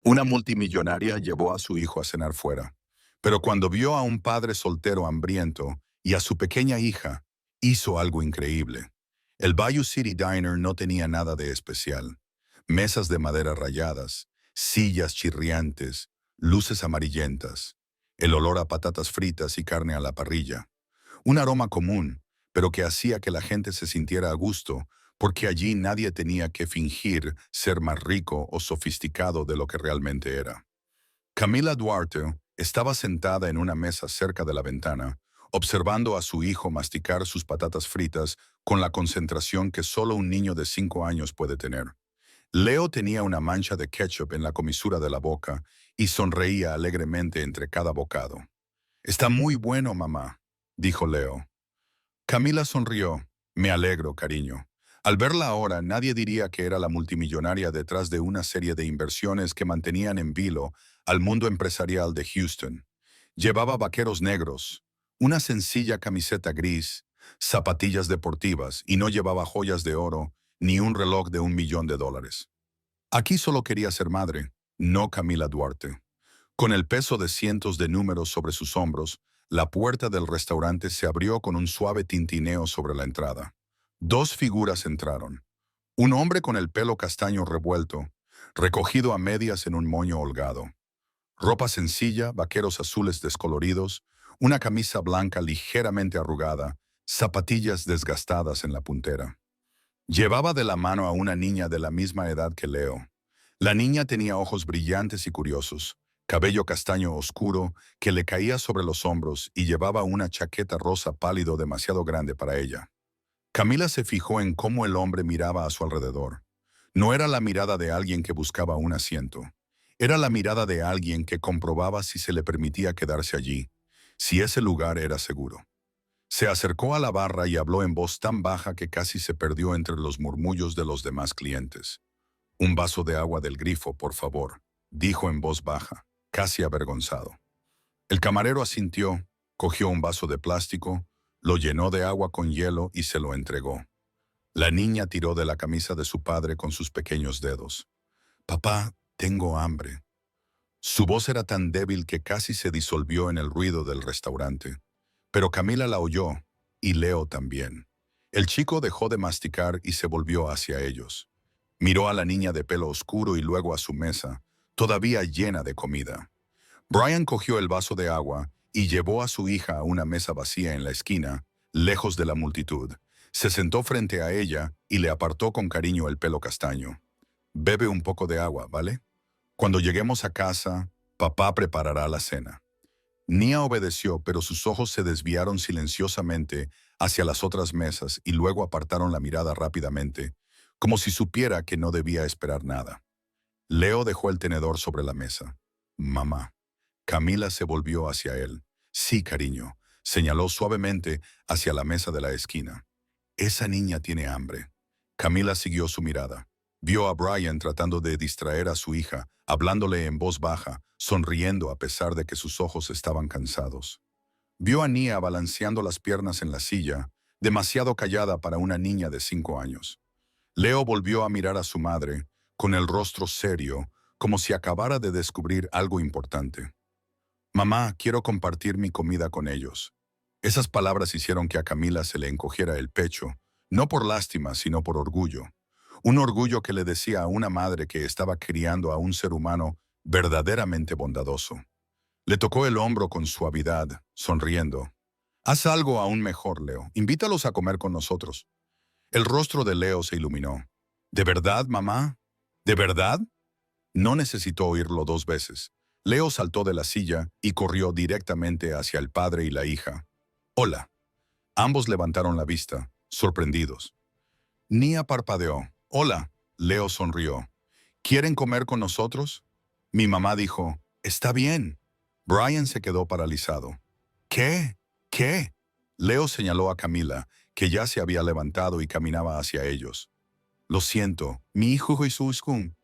Una multimillonaria llevó a su hijo a cenar fuera, pero cuando vio a un padre soltero hambriento y a su pequeña hija, hizo algo increíble. El Bayou City Diner no tenía nada de especial. Mesas de madera rayadas, sillas chirriantes, luces amarillentas, el olor a patatas fritas y carne a la parrilla. Un aroma común, pero que hacía que la gente se sintiera a gusto, porque allí nadie tenía que fingir ser más rico o sofisticado de lo que realmente era. Camila Duarte estaba sentada en una mesa cerca de la ventana, observando a su hijo masticar sus patatas fritas con la concentración que solo un niño de 5 años puede tener. Leo tenía una mancha de ketchup en la comisura de la boca y sonreía alegremente entre cada bocado. «Está muy bueno, mamá», dijo Leo. Camila sonrió. «Me alegro, cariño». Al verla ahora, nadie diría que era la multimillonaria detrás de una serie de inversiones que mantenían en vilo al mundo empresarial de Houston. Llevaba vaqueros negros, una sencilla camiseta gris, zapatillas deportivas y no llevaba joyas de oro ni un reloj de $1.000.000. Aquí solo quería ser madre, no Camila Duarte. Con el peso de cientos de números sobre sus hombros, la puerta del restaurante se abrió con un suave tintineo sobre la entrada. Dos figuras entraron. Un hombre con el pelo castaño revuelto, recogido a medias en un moño holgado. Ropa sencilla, vaqueros azules descoloridos, una camisa blanca ligeramente arrugada, zapatillas desgastadas en la puntera. Llevaba de la mano a una niña de la misma edad que Leo. La niña tenía ojos brillantes y curiosos, cabello castaño oscuro que le caía sobre los hombros y llevaba una chaqueta rosa pálido demasiado grande para ella. Camila se fijó en cómo el hombre miraba a su alrededor. No era la mirada de alguien que buscaba un asiento. Era la mirada de alguien que comprobaba si se le permitía quedarse allí, si ese lugar era seguro. Se acercó a la barra y habló en voz tan baja que casi se perdió entre los murmullos de los demás clientes. «Un vaso de agua del grifo, por favor», dijo en voz baja, casi avergonzado. El camarero asintió, cogió un vaso de plástico, lo llenó de agua con hielo y se lo entregó. La niña tiró de la camisa de su padre con sus pequeños dedos. «Papá, tengo hambre». Su voz era tan débil que casi se disolvió en el ruido del restaurante. Pero Camila la oyó, y Leo también. El chico dejó de masticar y se volvió hacia ellos. Miró a la niña de pelo oscuro y luego a su mesa, todavía llena de comida. Brian cogió el vaso de agua y llevó a su hija a una mesa vacía en la esquina, lejos de la multitud. Se sentó frente a ella y le apartó con cariño el pelo castaño. «Bebe un poco de agua, ¿vale? Cuando lleguemos a casa, papá preparará la cena». Nia obedeció, pero sus ojos se desviaron silenciosamente hacia las otras mesas y luego apartaron la mirada rápidamente, como si supiera que no debía esperar nada. Leo dejó el tenedor sobre la mesa. «Mamá». Camila se volvió hacia él. «Sí, cariño», señaló suavemente hacia la mesa de la esquina. «Esa niña tiene hambre». Camila siguió su mirada. Vio a Brian tratando de distraer a su hija, hablándole en voz baja, sonriendo a pesar de que sus ojos estaban cansados. Vio a Nia balanceando las piernas en la silla, demasiado callada para una niña de 5 años. Leo volvió a mirar a su madre, con el rostro serio, como si acabara de descubrir algo importante. «Mamá, quiero compartir mi comida con ellos». Esas palabras hicieron que a Camila se le encogiera el pecho, no por lástima, sino por orgullo. Un orgullo que le decía a una madre que estaba criando a un ser humano verdaderamente bondadoso. Le tocó el hombro con suavidad, sonriendo. «Haz algo aún mejor, Leo. Invítalos a comer con nosotros». El rostro de Leo se iluminó. «¿De verdad, mamá? ¿De verdad?» No necesitó oírlo 2 veces. Leo saltó de la silla y corrió directamente hacia el padre y la hija. «Hola». Ambos levantaron la vista, sorprendidos. Nia parpadeó. «Hola». Leo sonrió. «¿Quieren comer con nosotros?» Mi mamá dijo, «Está bien». Brian se quedó paralizado. «¿Qué? ¿Qué?» Leo señaló a Camila, que ya se había levantado y caminaba hacia ellos. «Lo siento, mi hijo Jesús Kun».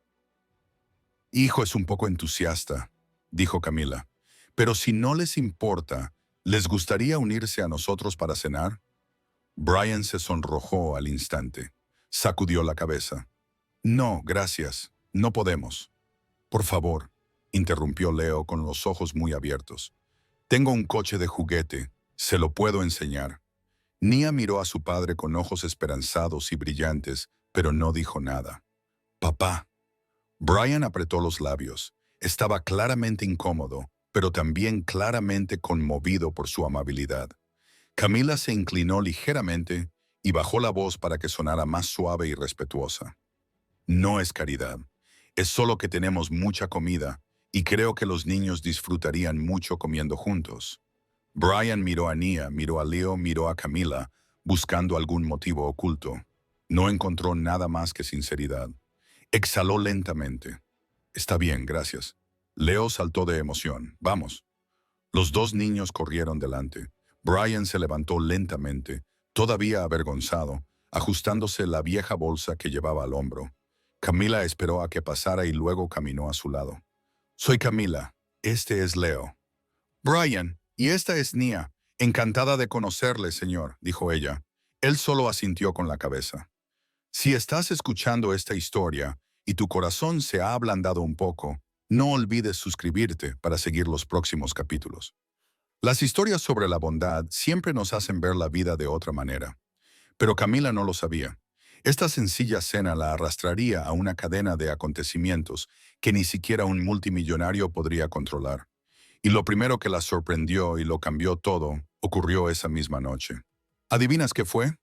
«Hijo es un poco entusiasta», dijo Camila. «Pero si no les importa, ¿les gustaría unirse a nosotros para cenar?» Brian se sonrojó al instante. Sacudió la cabeza. «No, gracias. No podemos». Por favor, interrumpió Leo con los ojos muy abiertos. Tengo un coche de juguete, se lo puedo enseñar. Nia miró a su padre con ojos esperanzados y brillantes, pero no dijo nada. Papá. Brian apretó los labios. Estaba claramente incómodo, pero también claramente conmovido por su amabilidad. Camila se inclinó ligeramente y bajó la voz para que sonara más suave y respetuosa. No es caridad. Es solo que tenemos mucha comida y creo que los niños disfrutarían mucho comiendo juntos. Brian miró a Nia, miró a Leo, miró a Camila, buscando algún motivo oculto. No encontró nada más que sinceridad. Exhaló lentamente. Está bien, gracias. Leo saltó de emoción. Vamos. Los dos niños corrieron delante. Brian se levantó lentamente, todavía avergonzado, ajustándose la vieja bolsa que llevaba al hombro. Camila esperó a que pasara y luego caminó a su lado. Soy Camila. Este es Leo. Brian, y esta es Nia. Encantada de conocerle, señor, dijo ella. Él solo asintió con la cabeza. Si estás escuchando esta historia y tu corazón se ha ablandado un poco, no olvides suscribirte para seguir los próximos capítulos. Las historias sobre la bondad siempre nos hacen ver la vida de otra manera. Pero Camila no lo sabía. Esta sencilla cena la arrastraría a una cadena de acontecimientos que ni siquiera un multimillonario podría controlar. Y lo primero que la sorprendió y lo cambió todo ocurrió esa misma noche. ¿Adivinas qué fue?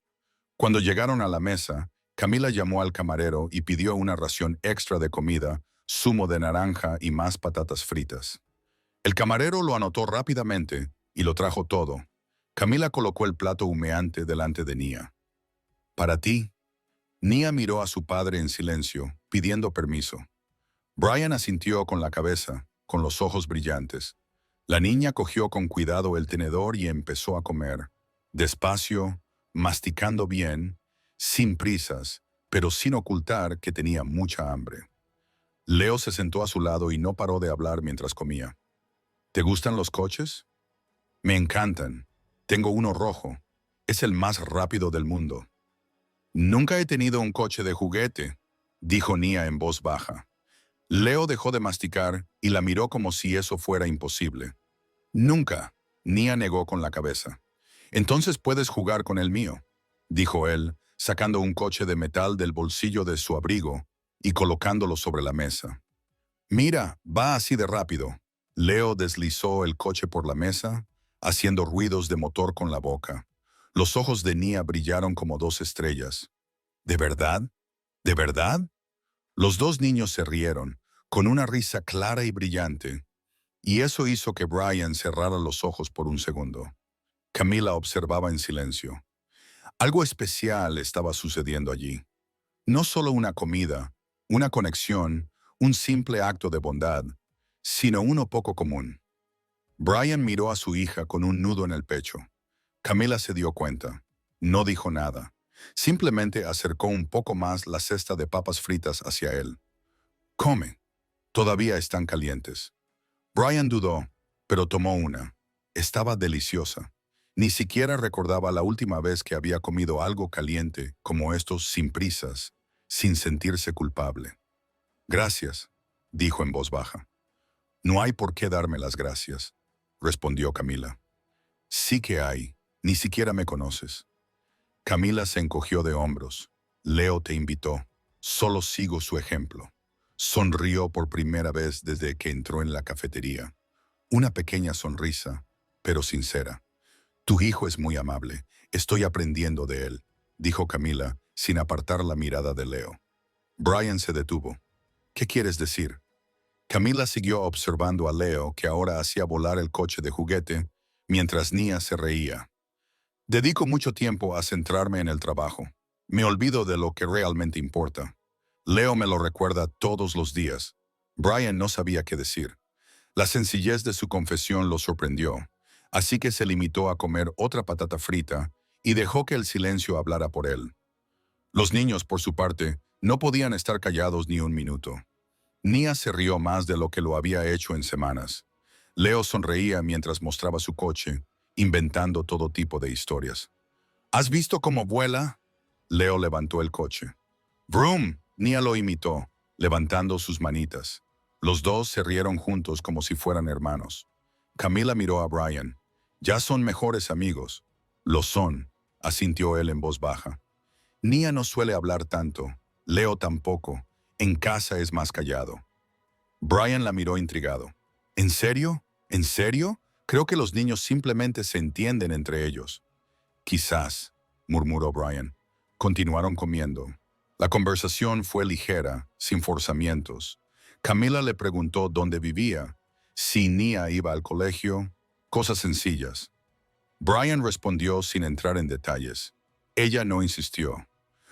Cuando llegaron a la mesa, Camila llamó al camarero y pidió una ración extra de comida, zumo de naranja y más patatas fritas. El camarero lo anotó rápidamente y lo trajo todo. Camila colocó el plato humeante delante de Nia. Para ti. Nia miró a su padre en silencio, pidiendo permiso. Brian asintió con la cabeza, con los ojos brillantes. La niña cogió con cuidado el tenedor y empezó a comer, despacio, masticando bien, sin prisas, pero sin ocultar que tenía mucha hambre. Leo se sentó a su lado y no paró de hablar mientras comía. ¿Te gustan los coches? Me encantan. Tengo uno rojo. Es el más rápido del mundo. Nunca he tenido un coche de juguete, dijo Nia en voz baja. Leo dejó de masticar y la miró como si eso fuera imposible. Nunca, Nia negó con la cabeza. Entonces puedes jugar con el mío, dijo él, sacando un coche de metal del bolsillo de su abrigo y colocándolo sobre la mesa. Mira, va así de rápido. Leo deslizó el coche por la mesa, haciendo ruidos de motor con la boca. Los ojos de Nia brillaron como dos estrellas. ¿De verdad? ¿De verdad? Los dos niños se rieron, con una risa clara y brillante, y eso hizo que Brian cerrara los ojos por un segundo. Camila observaba en silencio. Algo especial estaba sucediendo allí. No solo una comida, una conexión, un simple acto de bondad, sino uno poco común. Brian miró a su hija con un nudo en el pecho. Camila se dio cuenta. No dijo nada. Simplemente acercó un poco más la cesta de papas fritas hacia él. Come. Todavía están calientes. Brian dudó, pero tomó una. Estaba deliciosa. Ni siquiera recordaba la última vez que había comido algo caliente como estos sin prisas, sin sentirse culpable. Gracias, dijo en voz baja. No hay por qué darme las gracias, respondió Camila. Sí que hay, ni siquiera me conoces. Camila se encogió de hombros. Leo te invitó. Solo sigo su ejemplo. Sonrió por primera vez desde que entró en la cafetería. Una pequeña sonrisa, pero sincera. Tu hijo es muy amable. Estoy aprendiendo de él, dijo Camila, sin apartar la mirada de Leo. Brian se detuvo. ¿Qué quieres decir? Camila siguió observando a Leo, que ahora hacía volar el coche de juguete, mientras Nia se reía. Dedico mucho tiempo a centrarme en el trabajo. Me olvido de lo que realmente importa. Leo me lo recuerda todos los días. Brian no sabía qué decir. La sencillez de su confesión lo sorprendió, así que se limitó a comer otra patata frita y dejó que el silencio hablara por él. Los niños, por su parte, no podían estar callados ni un minuto. Nia se rió más de lo que lo había hecho en semanas. Leo sonreía mientras mostraba su coche, inventando todo tipo de historias. ¿Has visto cómo vuela? Leo levantó el coche. ¡Vroom! Nia lo imitó, levantando sus manitas. Los dos se rieron juntos como si fueran hermanos. Camila miró a Brian. Ya son mejores amigos. Lo son, asintió él en voz baja. Nia no suele hablar tanto. Leo tampoco. En casa es más callado. Brian la miró intrigado. ¿En serio? ¿En serio? Creo que los niños simplemente se entienden entre ellos. Quizás, murmuró Brian. Continuaron comiendo. La conversación fue ligera, sin forzamientos. Camila le preguntó dónde vivía, si Nia iba al colegio, cosas sencillas. Brian respondió sin entrar en detalles. Ella no insistió.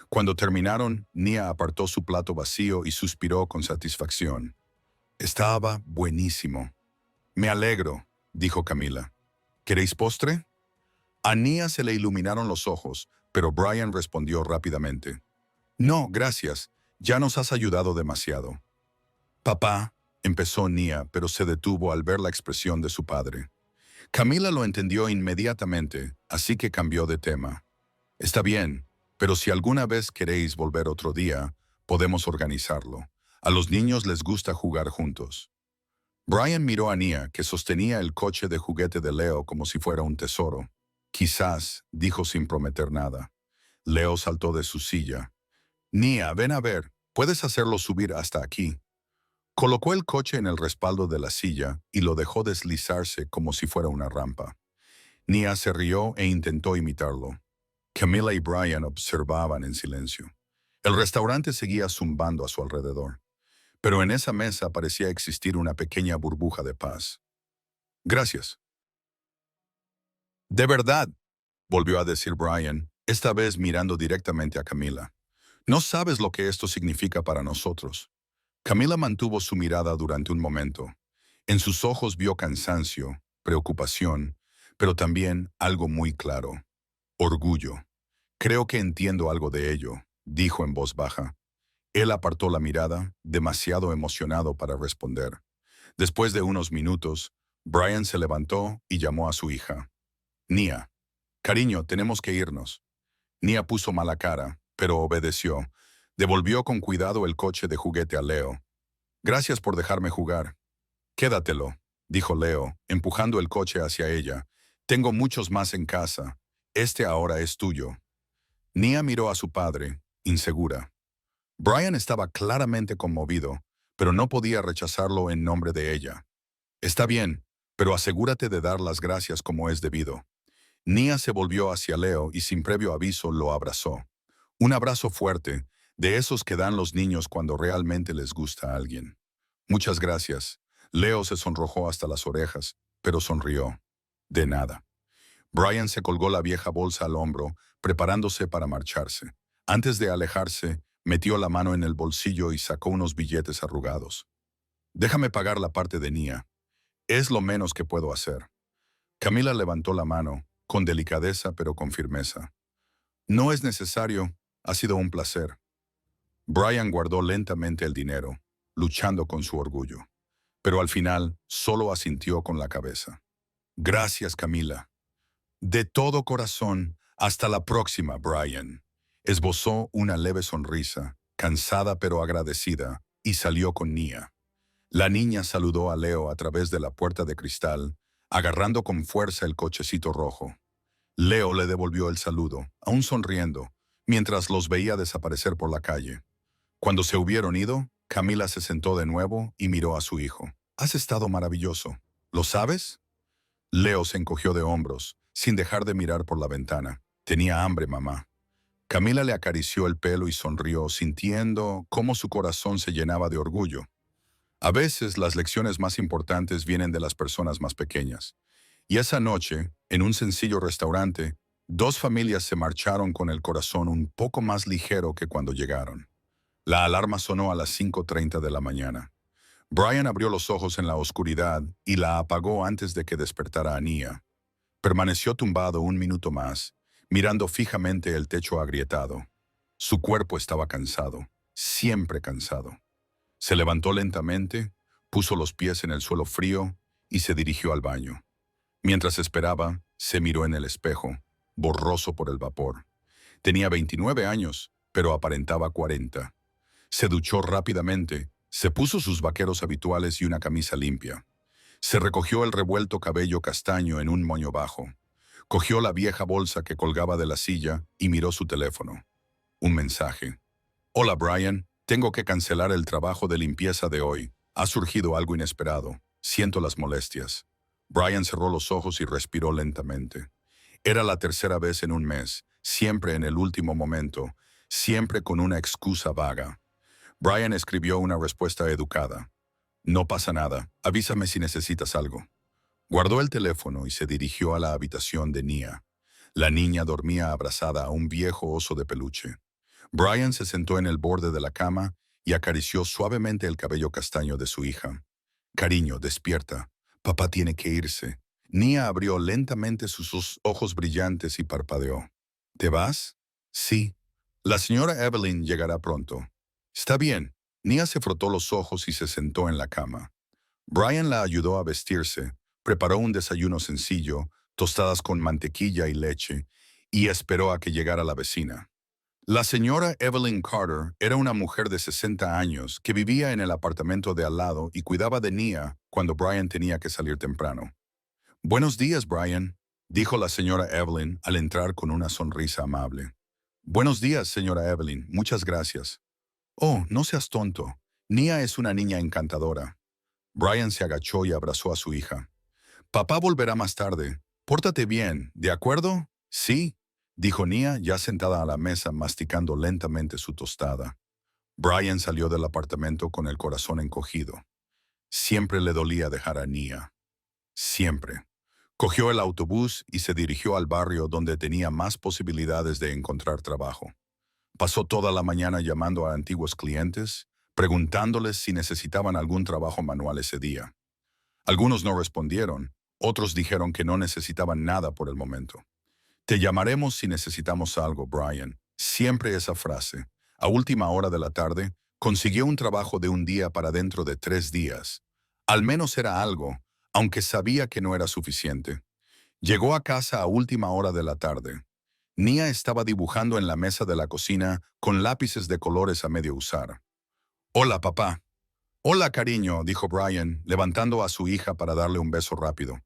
Cuando terminaron, Nia apartó su plato vacío y suspiró con satisfacción. Estaba buenísimo. Me alegro, dijo Camila. ¿Queréis postre? A Nia se le iluminaron los ojos, pero Brian respondió rápidamente. No, gracias. Ya nos has ayudado demasiado. Papá, empezó Nia, pero se detuvo al ver la expresión de su padre. Camila lo entendió inmediatamente, así que cambió de tema. Está bien, pero si alguna vez queréis volver otro día, podemos organizarlo. A los niños les gusta jugar juntos. Brian miró a Nia, que sostenía el coche de juguete de Leo como si fuera un tesoro. Quizás, dijo sin prometer nada. Leo saltó de su silla. Nia, ven a ver, puedes hacerlo subir hasta aquí. Colocó el coche en el respaldo de la silla y lo dejó deslizarse como si fuera una rampa. Nia se rió e intentó imitarlo. Camila y Brian observaban en silencio. El restaurante seguía zumbando a su alrededor, pero en esa mesa parecía existir una pequeña burbuja de paz. Gracias. De verdad, volvió a decir Brian, esta vez mirando directamente a Camila. No sabes lo que esto significa para nosotros. Camila mantuvo su mirada durante un momento. En sus ojos vio cansancio, preocupación, pero también algo muy claro: orgullo. Creo que entiendo algo de ello, dijo en voz baja. Él apartó la mirada, demasiado emocionado para responder. Después de unos minutos, Brian se levantó y llamó a su hija. Nia, cariño, tenemos que irnos. Nia puso mala cara, pero obedeció. Devolvió con cuidado el coche de juguete a Leo. Gracias por dejarme jugar. Quédatelo, dijo Leo, empujando el coche hacia ella. Tengo muchos más en casa. Este ahora es tuyo. Nia miró a su padre, insegura. Brian estaba claramente conmovido, pero no podía rechazarlo en nombre de ella. Está bien, pero asegúrate de dar las gracias como es debido. Nia se volvió hacia Leo y sin previo aviso lo abrazó. Un abrazo fuerte, de esos que dan los niños cuando realmente les gusta a alguien. Muchas gracias. Leo se sonrojó hasta las orejas, pero sonrió. De nada. Brian se colgó la vieja bolsa al hombro, preparándose para marcharse. Antes de alejarse, metió la mano en el bolsillo y sacó unos billetes arrugados. Déjame pagar la parte de Nia. Es lo menos que puedo hacer. Camila levantó la mano, con delicadeza pero con firmeza. No es necesario, ha sido un placer. Brian guardó lentamente el dinero, luchando con su orgullo. Pero al final, solo asintió con la cabeza. Gracias, Camila. De todo corazón, hasta la próxima, Brian. Esbozó una leve sonrisa, cansada pero agradecida, y salió con Nia. La niña saludó a Leo a través de la puerta de cristal, agarrando con fuerza el cochecito rojo. Leo le devolvió el saludo, aún sonriendo, mientras los veía desaparecer por la calle. Cuando se hubieron ido, Camila se sentó de nuevo y miró a su hijo. Has estado maravilloso. ¿Lo sabes? Leo se encogió de hombros, sin dejar de mirar por la ventana. Tenía hambre, mamá. Camila le acarició el pelo y sonrió, sintiendo cómo su corazón se llenaba de orgullo. A veces las lecciones más importantes vienen de las personas más pequeñas. Y esa noche, en un sencillo restaurante, dos familias se marcharon con el corazón un poco más ligero que cuando llegaron. La alarma sonó a las 5:30 de la mañana. Brian abrió los ojos en la oscuridad y la apagó antes de que despertara a Nia. Permaneció tumbado un minuto más, mirando fijamente el techo agrietado. Su cuerpo estaba cansado, siempre cansado. Se levantó lentamente, puso los pies en el suelo frío y se dirigió al baño. Mientras esperaba, se miró en el espejo, borroso por el vapor. Tenía 29 años, pero aparentaba 40. Se duchó rápidamente Se puso sus vaqueros habituales y una camisa limpia. Se recogió el revuelto cabello castaño en un moño bajo. Cogió la vieja bolsa que colgaba de la silla y miró su teléfono. Un mensaje. Hola Brian, tengo que cancelar el trabajo de limpieza de hoy. Ha surgido algo inesperado. Siento las molestias. Brian cerró los ojos y respiró lentamente. Era la tercera vez en un mes, siempre en el último momento, siempre con una excusa vaga. Brian escribió una respuesta educada. No pasa nada, avísame si necesitas algo. Guardó el teléfono y se dirigió a la habitación de Nia. La niña dormía abrazada a un viejo oso de peluche. Brian se sentó en el borde de la cama y acarició suavemente el cabello castaño de su hija. Cariño, despierta. Papá tiene que irse. Nia abrió lentamente sus ojos brillantes y parpadeó. ¿Te vas? Sí. La señora Evelyn llegará pronto. Está bien. Nia se frotó los ojos y se sentó en la cama. Brian la ayudó a vestirse, preparó un desayuno sencillo, tostadas con mantequilla y leche, y esperó a que llegara la vecina. La señora Evelyn Carter era una mujer de 60 años que vivía en el apartamento de al lado y cuidaba de Nia cuando Brian tenía que salir temprano. Buenos días, Brian, dijo la señora Evelyn al entrar con una sonrisa amable. Buenos días, señora Evelyn, muchas gracias. Oh, no seas tonto. Nia es una niña encantadora. Brian se agachó y abrazó a su hija. Papá volverá más tarde. Pórtate bien, ¿de acuerdo? Sí, dijo Nia, ya sentada a la mesa masticando lentamente su tostada. Brian salió del apartamento con el corazón encogido. Siempre le dolía dejar a Nia. Siempre. Cogió el autobús y se dirigió al barrio donde tenía más posibilidades de encontrar trabajo. Pasó toda la mañana llamando a antiguos clientes, preguntándoles si necesitaban algún trabajo manual ese día. Algunos no respondieron, otros dijeron que no necesitaban nada por el momento. Te llamaremos si necesitamos algo, Brian. Siempre esa frase. A última hora de la tarde, consiguió un trabajo de un día para dentro de 3 días. Al menos era algo, aunque sabía que no era suficiente. Llegó a casa a última hora de la tarde. Nia estaba dibujando en la mesa de la cocina con lápices de colores a medio usar. Hola, papá. Hola, cariño, dijo Brian, levantando a su hija para darle un beso rápido.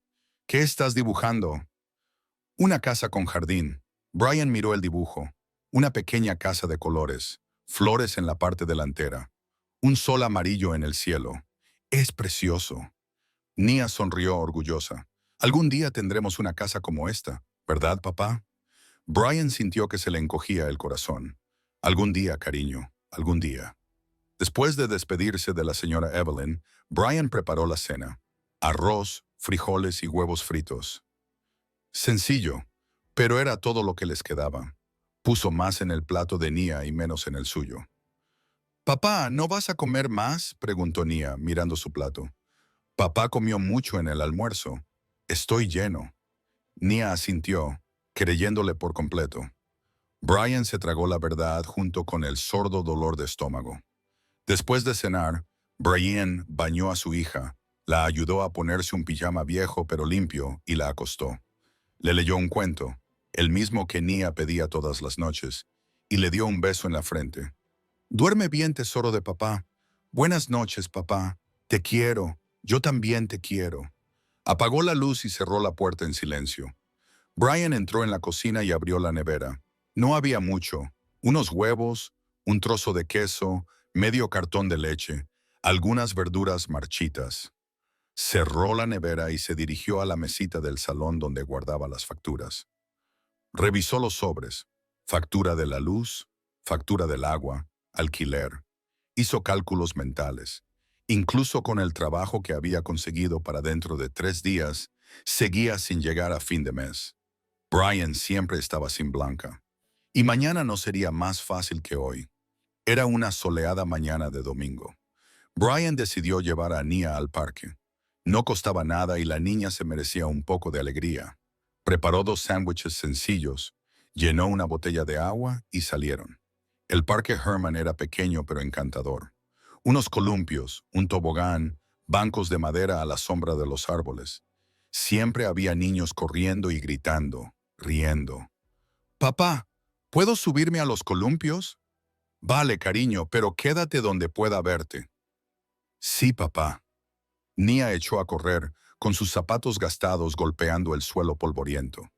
¿Qué estás dibujando? Una casa con jardín. Brian miró el dibujo. Una pequeña casa de colores, flores en la parte delantera, un sol amarillo en el cielo. Es precioso. Nia sonrió orgullosa. Algún día tendremos una casa como esta, ¿verdad, papá? Brian sintió que se le encogía el corazón. Algún día, cariño, algún día. Después de despedirse de la señora Evelyn, Brian preparó la cena. Arroz, frijoles y huevos fritos. Sencillo, pero era todo lo que les quedaba. Puso más en el plato de Nia y menos en el suyo. «Papá, ¿no vas a comer más?», preguntó Nia, mirando su plato. «Papá comió mucho en el almuerzo. Estoy lleno». Nia asintió, creyéndole por completo. Brian se tragó la verdad junto con el sordo dolor de estómago. Después de cenar, Brian bañó a su hija, la ayudó a ponerse un pijama viejo pero limpio y la acostó. Le leyó un cuento, el mismo que Nia pedía todas las noches, y le dio un beso en la frente. «Duerme bien, tesoro de papá. Buenas noches, papá. Te quiero. Yo también te quiero». Apagó la luz y cerró la puerta en silencio. Brian entró en la cocina y abrió la nevera. No había mucho. Unos huevos, un trozo de queso, medio cartón de leche, algunas verduras marchitas. Cerró la nevera y se dirigió a la mesita del salón donde guardaba las facturas. Revisó los sobres. Factura de la luz, factura del agua, alquiler. Hizo cálculos mentales. Incluso con el trabajo que había conseguido para dentro de 3 días, seguía sin llegar a fin de mes. Brian siempre estaba sin Blanca. Y mañana no sería más fácil que hoy. Era una soleada mañana de domingo. Brian decidió llevar a Nia al parque. No costaba nada y la niña se merecía un poco de alegría. Preparó 2 sándwiches sencillos, llenó una botella de agua y salieron. El parque Herman era pequeño pero encantador. Unos columpios, un tobogán, bancos de madera a la sombra de los árboles. Siempre había niños corriendo y gritando, riendo. «Papá, ¿puedo subirme a los columpios?» «Vale, cariño, pero quédate donde pueda verte». Sí, papá. Nia echó a correr, con sus zapatos gastados golpeando el suelo polvoriento.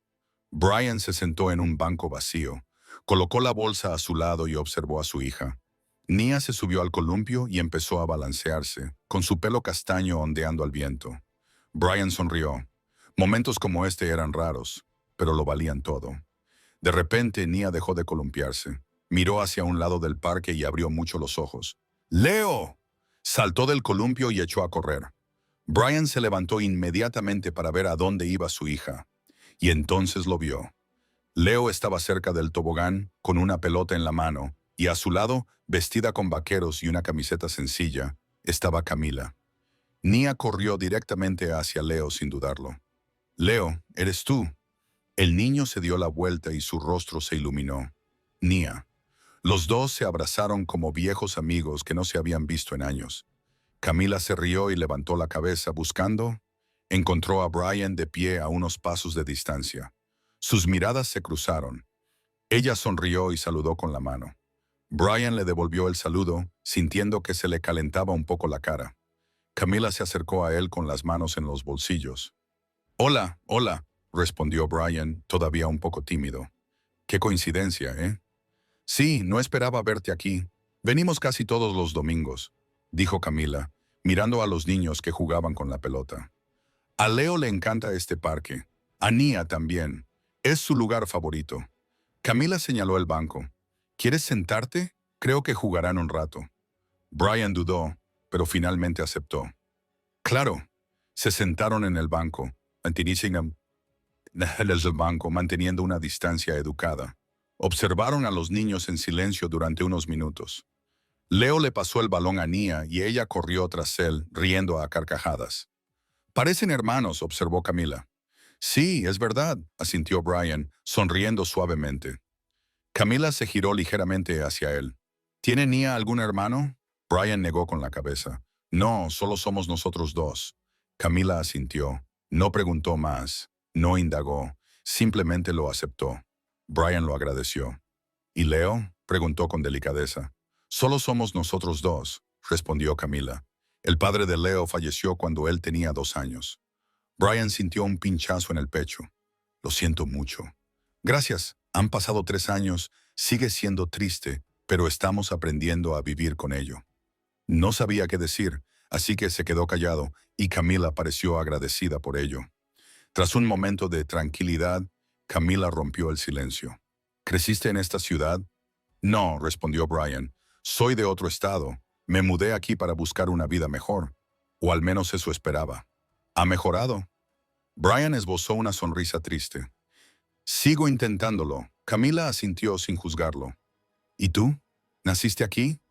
Brian se sentó en un banco vacío, colocó la bolsa a su lado y observó a su hija. Nia se subió al columpio y empezó a balancearse, con su pelo castaño ondeando al viento. Brian sonrió. Momentos como este eran raros, pero lo valían todo. De repente, Nia dejó de columpiarse. Miró hacia un lado del parque y abrió mucho los ojos. ¡Leo! Saltó del columpio y echó a correr. Brian se levantó inmediatamente para ver a dónde iba su hija, y entonces lo vio. Leo estaba cerca del tobogán, con una pelota en la mano, y a su lado, vestida con vaqueros y una camiseta sencilla, estaba Camila. Nia corrió directamente hacia Leo sin dudarlo. «Leo, ¿eres tú?» El niño se dio la vuelta y su rostro se iluminó. «Nia». Los dos se abrazaron como viejos amigos que no se habían visto en años. Camila se rió y levantó la cabeza buscando. Encontró a Brian de pie a unos pasos de distancia. Sus miradas se cruzaron. Ella sonrió y saludó con la mano. Brian le devolvió el saludo, sintiendo que se le calentaba un poco la cara. Camila se acercó a él con las manos en los bolsillos. «Hola, hola», respondió Brian, todavía un poco tímido. «Qué coincidencia, ¿eh?» «Sí, no esperaba verte aquí. Venimos casi todos los domingos», dijo Camila, mirando a los niños que jugaban con la pelota. «A Leo le encanta este parque. A Nia también. Es su lugar favorito». Camila señaló el banco. «¿Quieres sentarte? Creo que jugarán un rato». Brian dudó, pero finalmente aceptó. «Claro». Se sentaron en el banco, manteniendo una distancia educada. Observaron a los niños en silencio durante unos minutos. Leo le pasó el balón a Nia y ella corrió tras él, riendo a carcajadas. «Parecen hermanos», observó Camila. «Sí, es verdad», asintió Brian, sonriendo suavemente. Camila se giró ligeramente hacia él. «¿Tiene Nia algún hermano?» Brian negó con la cabeza. «No, solo somos nosotros dos». Camila asintió. No preguntó más, no indagó, simplemente lo aceptó. Brian lo agradeció. «¿Y Leo?», preguntó con delicadeza. «Solo somos nosotros dos», respondió Camila. «El padre de Leo falleció cuando él tenía 2 años». Brian sintió un pinchazo en el pecho. «Lo siento mucho». «Gracias. Han pasado 3 años. Sigue siendo triste, pero estamos aprendiendo a vivir con ello». No sabía qué decir, así que se quedó callado y Camila pareció agradecida por ello. Tras un momento de tranquilidad, Camila rompió el silencio. «¿Creciste en esta ciudad?» «No», respondió Brian. «Soy de otro estado. Me mudé aquí para buscar una vida mejor. O al menos eso esperaba». «¿Ha mejorado?» Brian esbozó una sonrisa triste. «Sigo intentándolo». Camila asintió sin juzgarlo. «¿Y tú? ¿Naciste aquí?»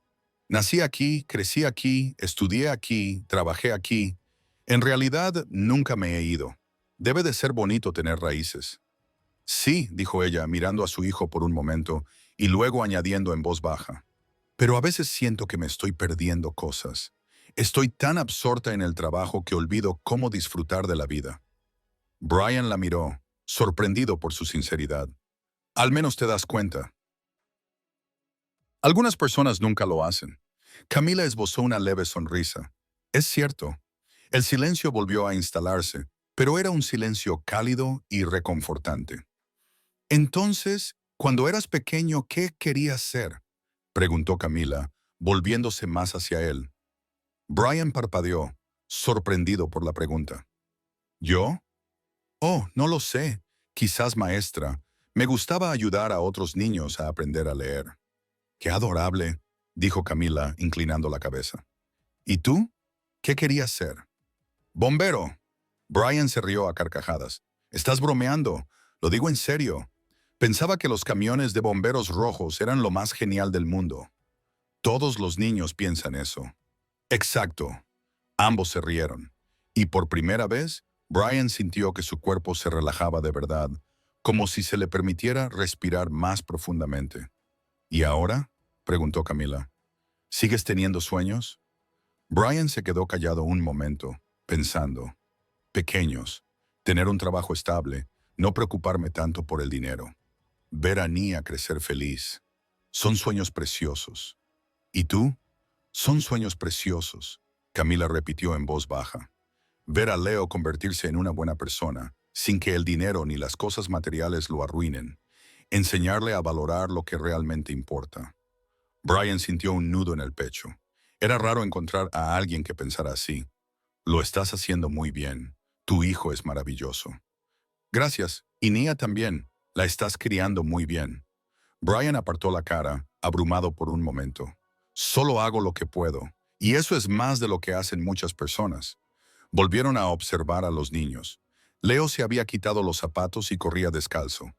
«Nací aquí, crecí aquí, estudié aquí, trabajé aquí. En realidad, nunca me he ido. Debe de ser bonito tener raíces». «Sí», dijo ella, mirando a su hijo por un momento, y luego añadiendo en voz baja. «Pero a veces siento que me estoy perdiendo cosas. Estoy tan absorta en el trabajo que olvido cómo disfrutar de la vida». Brian la miró, sorprendido por su sinceridad. «Al menos te das cuenta». Algunas personas nunca lo hacen. Camila esbozó una leve sonrisa. Es cierto. El silencio volvió a instalarse, pero era un silencio cálido y reconfortante. «Entonces, cuando eras pequeño, ¿qué querías ser?», preguntó Camila, volviéndose más hacia él. Brian parpadeó, sorprendido por la pregunta. «¿Yo? Oh, no lo sé. Quizás maestra. Me gustaba ayudar a otros niños a aprender a leer». «Qué adorable», dijo Camila, inclinando la cabeza. «¿Y tú? ¿Qué querías ser?» «Bombero». Brian se rió a carcajadas. «Estás bromeando. Lo digo en serio. Pensaba que los camiones de bomberos rojos eran lo más genial del mundo». «Todos los niños piensan eso». «Exacto». Ambos se rieron. Y por primera vez, Brian sintió que su cuerpo se relajaba de verdad, como si se le permitiera respirar más profundamente. «¿Y ahora?», preguntó Camila. «¿Sigues teniendo sueños?» Brian se quedó callado un momento, pensando. «Pequeños, tener un trabajo estable, no preocuparme tanto por el dinero. Ver a Nia crecer feliz. Son sueños preciosos. ¿Y tú?» «Son sueños preciosos. Camila repitió en voz baja. Ver a Leo convertirse en una buena persona, sin que el dinero ni las cosas materiales lo arruinen. Enseñarle a valorar lo que realmente importa. Brian sintió un nudo en el pecho. Era raro encontrar a alguien que pensara así. Lo estás haciendo muy bien. Tu hijo es maravilloso. Gracias. Y Nia también. La estás criando muy bien. Brian apartó la cara, abrumado por un momento. Solo hago lo que puedo. Y eso es más de lo que hacen muchas personas. Volvieron a observar a los niños. Leo se había quitado los zapatos y corría descalzo.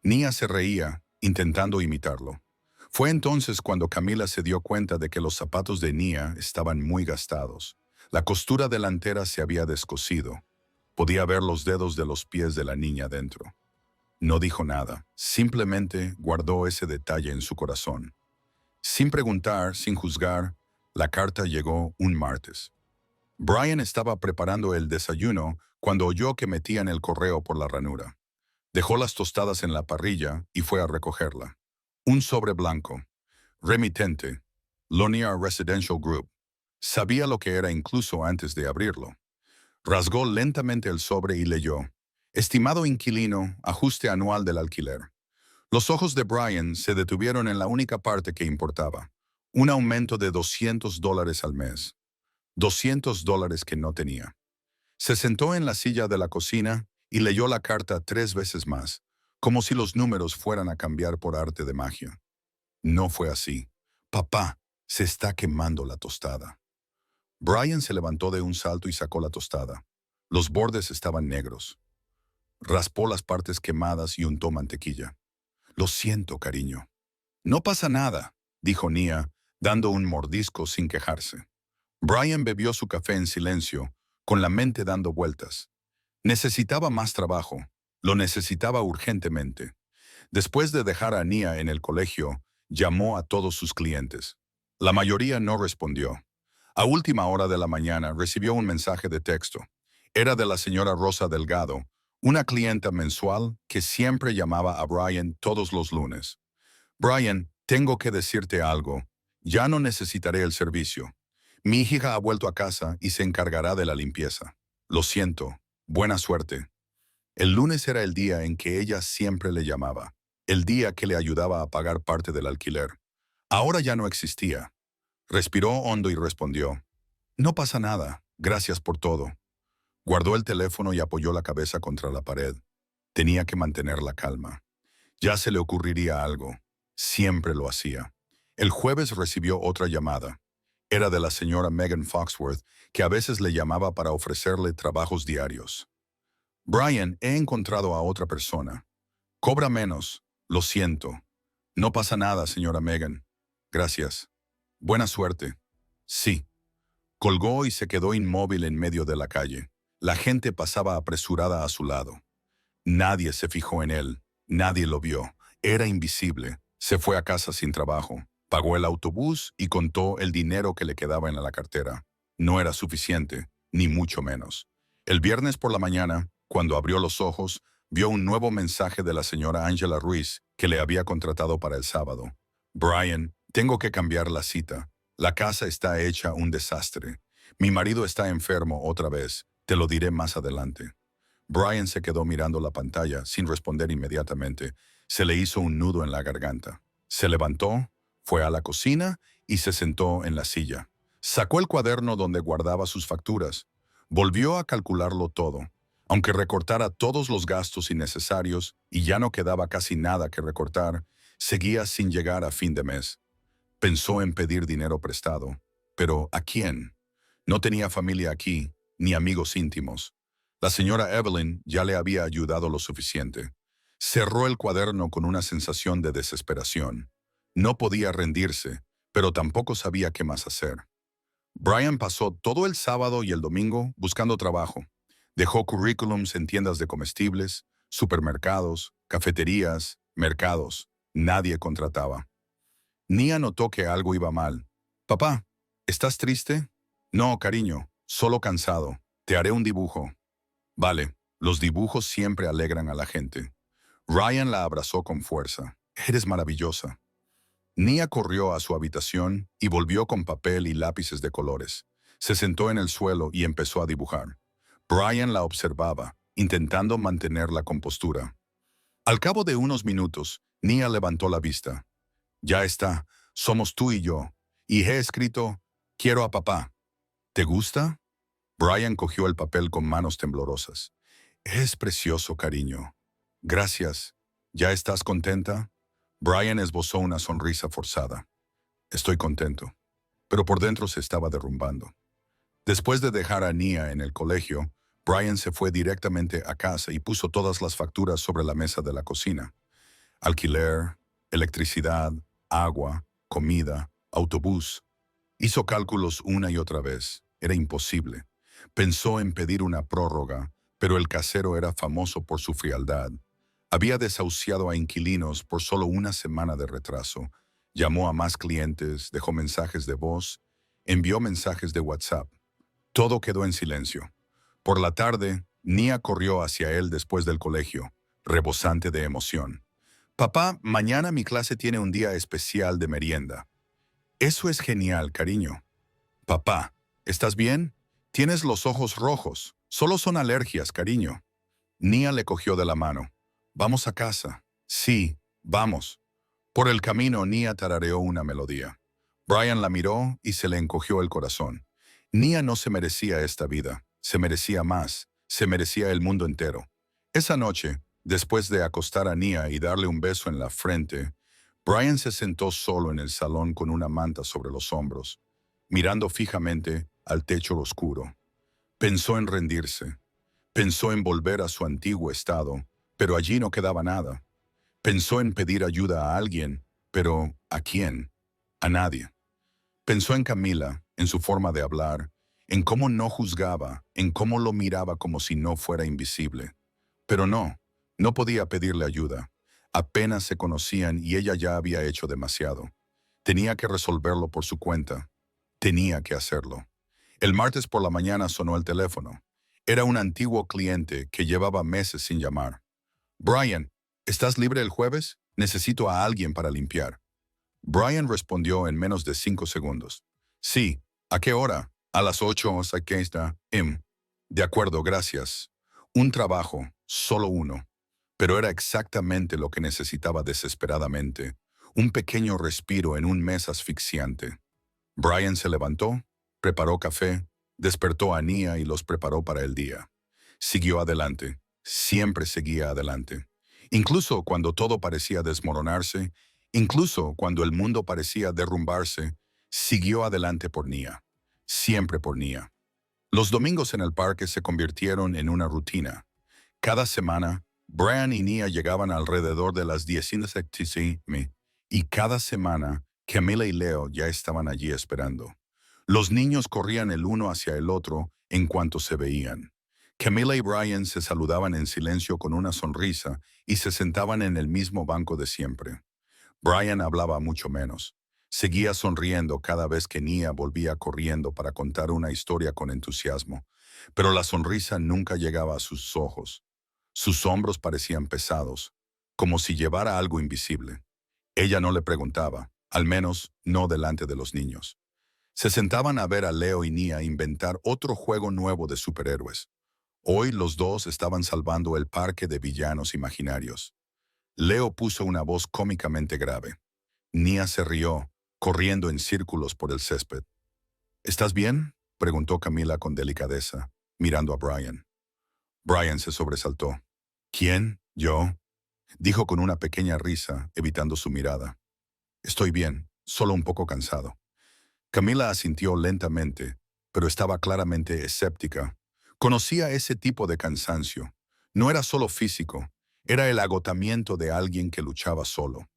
Nia se reía, intentando imitarlo. Fue entonces cuando Camila se dio cuenta de que los zapatos de Nia estaban muy gastados. La costura delantera se había descosido. Podía ver los dedos de los pies de la niña dentro. No dijo nada, simplemente guardó ese detalle en su corazón. Sin preguntar, sin juzgar, la carta llegó un martes. Brian estaba preparando el desayuno cuando oyó que metían el correo por la ranura. Dejó las tostadas en la parrilla y fue a recogerla. Un sobre blanco. Remitente. Lonier Residential Group. Sabía lo que era incluso antes de abrirlo. Rasgó lentamente el sobre y leyó. Estimado inquilino, ajuste anual del alquiler. Los ojos de Brian se detuvieron en la única parte que importaba. Un aumento de $200 al mes. $200 que no tenía. Se sentó en la silla de la cocina y leyó la carta 3 veces más, como si los números fueran a cambiar por arte de magia. No fue así. Papá, se está quemando la tostada. Brian se levantó de un salto y sacó la tostada. Los bordes estaban negros. Raspó las partes quemadas y untó mantequilla. Lo siento, cariño. No pasa nada, dijo Nia, dando un mordisco sin quejarse. Brian bebió su café en silencio, con la mente dando vueltas. Necesitaba más trabajo. Lo necesitaba urgentemente. Después de dejar a Nia en el colegio, llamó a todos sus clientes. La mayoría no respondió. A última hora de la mañana recibió un mensaje de texto. Era de la señora Rosa Delgado, una clienta mensual que siempre llamaba a Brian todos los lunes. Brian, tengo que decirte algo. Ya no necesitaré el servicio. Mi hija ha vuelto a casa y se encargará de la limpieza. Lo siento. Buena suerte. El lunes era el día en que ella siempre le llamaba. El día que le ayudaba a pagar parte del alquiler. Ahora ya no existía. Respiró hondo y respondió. No pasa nada. Gracias por todo. Guardó el teléfono y apoyó la cabeza contra la pared. Tenía que mantener la calma. Ya se le ocurriría algo. Siempre lo hacía. El jueves recibió otra llamada. Era de la señora Megan Foxworth, que a veces le llamaba para ofrecerle trabajos diarios. Brian, he encontrado a otra persona. Cobra menos. Lo siento. No pasa nada, señora Megan. Gracias. Buena suerte. Sí. Colgó y se quedó inmóvil en medio de la calle. La gente pasaba apresurada a su lado. Nadie se fijó en él. Nadie lo vio. Era invisible. Se fue a casa sin trabajo. Pagó el autobús y contó el dinero que le quedaba en la cartera. No era suficiente, ni mucho menos. El viernes por la mañana, cuando abrió los ojos, vio un nuevo mensaje de la señora Angela Ruiz, que le había contratado para el sábado. Brian, tengo que cambiar la cita. La casa está hecha un desastre. Mi marido está enfermo otra vez. Te lo diré más adelante. Brian se quedó mirando la pantalla sin responder inmediatamente. Se le hizo un nudo en la garganta. Se levantó, fue a la cocina y se sentó en la silla. Sacó el cuaderno donde guardaba sus facturas. Volvió a calcularlo todo. Aunque recortara todos los gastos innecesarios y ya no quedaba casi nada que recortar, seguía sin llegar a fin de mes. Pensó en pedir dinero prestado. ¿Pero a quién? No tenía familia aquí, ni amigos íntimos. La señora Evelyn ya le había ayudado lo suficiente. Cerró el cuaderno con una sensación de desesperación. No podía rendirse, pero tampoco sabía qué más hacer. Brian pasó todo el sábado y el domingo buscando trabajo. Dejó currículums en tiendas de comestibles, supermercados, cafeterías, mercados. Nadie contrataba. Nia notó que algo iba mal. Papá, ¿estás triste? No, cariño, solo cansado. Te haré un dibujo. Vale, los dibujos siempre alegran a la gente. Ryan la abrazó con fuerza. Eres maravillosa. Nia corrió a su habitación y volvió con papel y lápices de colores. Se sentó en el suelo y empezó a dibujar. Brian la observaba, intentando mantener la compostura. Al cabo de unos minutos, Nia levantó la vista. Ya está, somos tú y yo. Y he escrito, quiero a papá. ¿Te gusta? Brian cogió el papel con manos temblorosas. Es precioso, cariño. Gracias. ¿Ya estás contenta? Brian esbozó una sonrisa forzada. Estoy contento. Pero por dentro se estaba derrumbando. Después de dejar a Nia en el colegio, Brian se fue directamente a casa y puso todas las facturas sobre la mesa de la cocina. Alquiler, electricidad, agua, comida, autobús. Hizo cálculos una y otra vez. Era imposible. Pensó en pedir una prórroga, pero el casero era famoso por su frialdad. Había desahuciado a inquilinos por solo una semana de retraso. Llamó a más clientes, dejó mensajes de voz, envió mensajes de WhatsApp. Todo quedó en silencio. Por la tarde, Nia corrió hacia él después del colegio, rebosante de emoción. Papá, mañana mi clase tiene un día especial de merienda. Eso es genial, cariño. Papá, ¿estás bien? Tienes los ojos rojos. Solo son alergias, cariño. Nia le cogió de la mano. Vamos a casa. Sí, vamos. Por el camino, Nia tarareó una melodía. Brian la miró y se le encogió el corazón. Nia no se merecía esta vida. Se merecía más. Se merecía el mundo entero. Esa noche, después de acostar a Nia y darle un beso en la frente, Brian se sentó solo en el salón con una manta sobre los hombros, mirando fijamente al techo oscuro. Pensó en rendirse. Pensó en volver a su antiguo estado, pero allí no quedaba nada. Pensó en pedir ayuda a alguien, pero ¿a quién? A nadie. Pensó en Camila, en su forma de hablar, en cómo no juzgaba, en cómo lo miraba como si no fuera invisible. Pero no podía pedirle ayuda. Apenas se conocían y ella ya había hecho demasiado. Tenía que resolverlo por su cuenta. Tenía que hacerlo. El martes por la mañana sonó el teléfono. Era un antiguo cliente que llevaba meses sin llamar. Brian, ¿estás libre el jueves? Necesito a alguien para limpiar. Brian respondió en menos de 5 segundos. Sí, ¿a qué hora? A las 8, aquí está. De acuerdo, gracias. Un trabajo, solo uno. Pero era exactamente lo que necesitaba desesperadamente. Un pequeño respiro en un mes asfixiante. Brian se levantó, preparó café, despertó a Nia y los preparó para el día. Siguió adelante. Siempre seguía adelante. Incluso cuando todo parecía desmoronarse, incluso cuando el mundo parecía derrumbarse, siguió adelante por Nia. Siempre por Nia. Los domingos en el parque se convirtieron en una rutina. Cada semana, Brian y Nia llegaban alrededor de las 10:00 y cada semana, Camila y Leo ya estaban allí esperando. Los niños corrían el uno hacia el otro en cuanto se veían. Camila y Brian se saludaban en silencio con una sonrisa y se sentaban en el mismo banco de siempre. Brian hablaba mucho menos. Seguía sonriendo cada vez que Nia volvía corriendo para contar una historia con entusiasmo, pero la sonrisa nunca llegaba a sus ojos. Sus hombros parecían pesados, como si llevara algo invisible. Ella no le preguntaba, al menos no delante de los niños. Se sentaban a ver a Leo y Nia inventar otro juego nuevo de superhéroes. Hoy los dos estaban salvando el parque de villanos imaginarios. Leo puso una voz cómicamente grave. Nia se rió, corriendo en círculos por el césped. ¿Estás bien?, preguntó Camila con delicadeza, mirando a Brian. Brian se sobresaltó. ¿Quién? ¿Yo? Dijo con una pequeña risa, evitando su mirada. Estoy bien, solo un poco cansado. Camila asintió lentamente, pero estaba claramente escéptica. Conocía ese tipo de cansancio. No era solo físico, era el agotamiento de alguien que luchaba solo.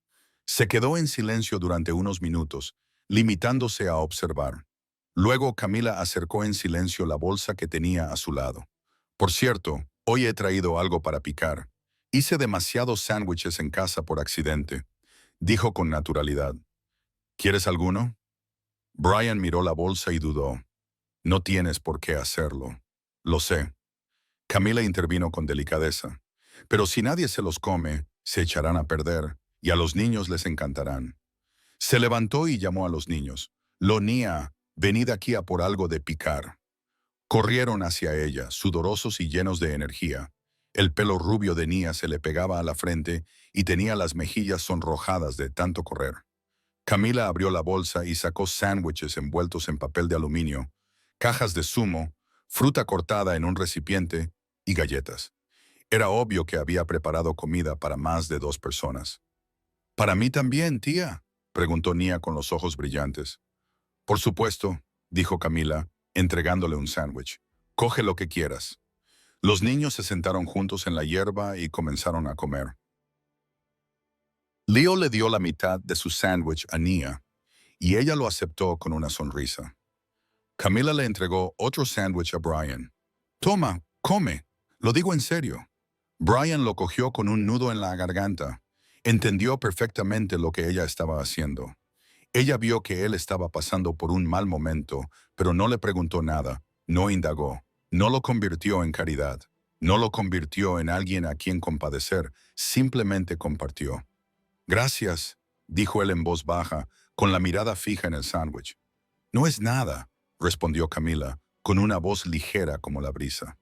Se quedó en silencio durante unos minutos, limitándose a observar. Luego Camila acercó en silencio la bolsa que tenía a su lado. Por cierto, hoy he traído algo para picar. Hice demasiados sándwiches en casa por accidente, dijo con naturalidad. ¿Quieres alguno? Brian miró la bolsa y dudó. No tienes por qué hacerlo. Lo sé. Camila intervino con delicadeza. Pero si nadie se los come, se echarán a perder, y a los niños les encantarán. Se levantó y llamó a los niños. Nia, venid aquí a por algo de picar. Corrieron hacia ella, sudorosos y llenos de energía. El pelo rubio de Nia se le pegaba a la frente y tenía las mejillas sonrojadas de tanto correr. Camila abrió la bolsa y sacó sándwiches envueltos en papel de aluminio, cajas de zumo, fruta cortada en un recipiente y galletas. Era obvio que había preparado comida para más de 2 personas. «¿Para mí también, tía?», preguntó Nia con los ojos brillantes. «Por supuesto», dijo Camila, entregándole un sándwich. «Coge lo que quieras». Los niños se sentaron juntos en la hierba y comenzaron a comer. Leo le dio la mitad de su sándwich a Nia, y ella lo aceptó con una sonrisa. Camila le entregó otro sándwich a Brian. «Toma, come, lo digo en serio». Brian lo cogió con un nudo en la garganta. Entendió perfectamente lo que ella estaba haciendo. Ella vio que él estaba pasando por un mal momento, pero no le preguntó nada, no indagó, no lo convirtió en caridad, no lo convirtió en alguien a quien compadecer, simplemente compartió. «Gracias», dijo él en voz baja, con la mirada fija en el sándwich. «No es nada», respondió Camila, con una voz ligera como la brisa.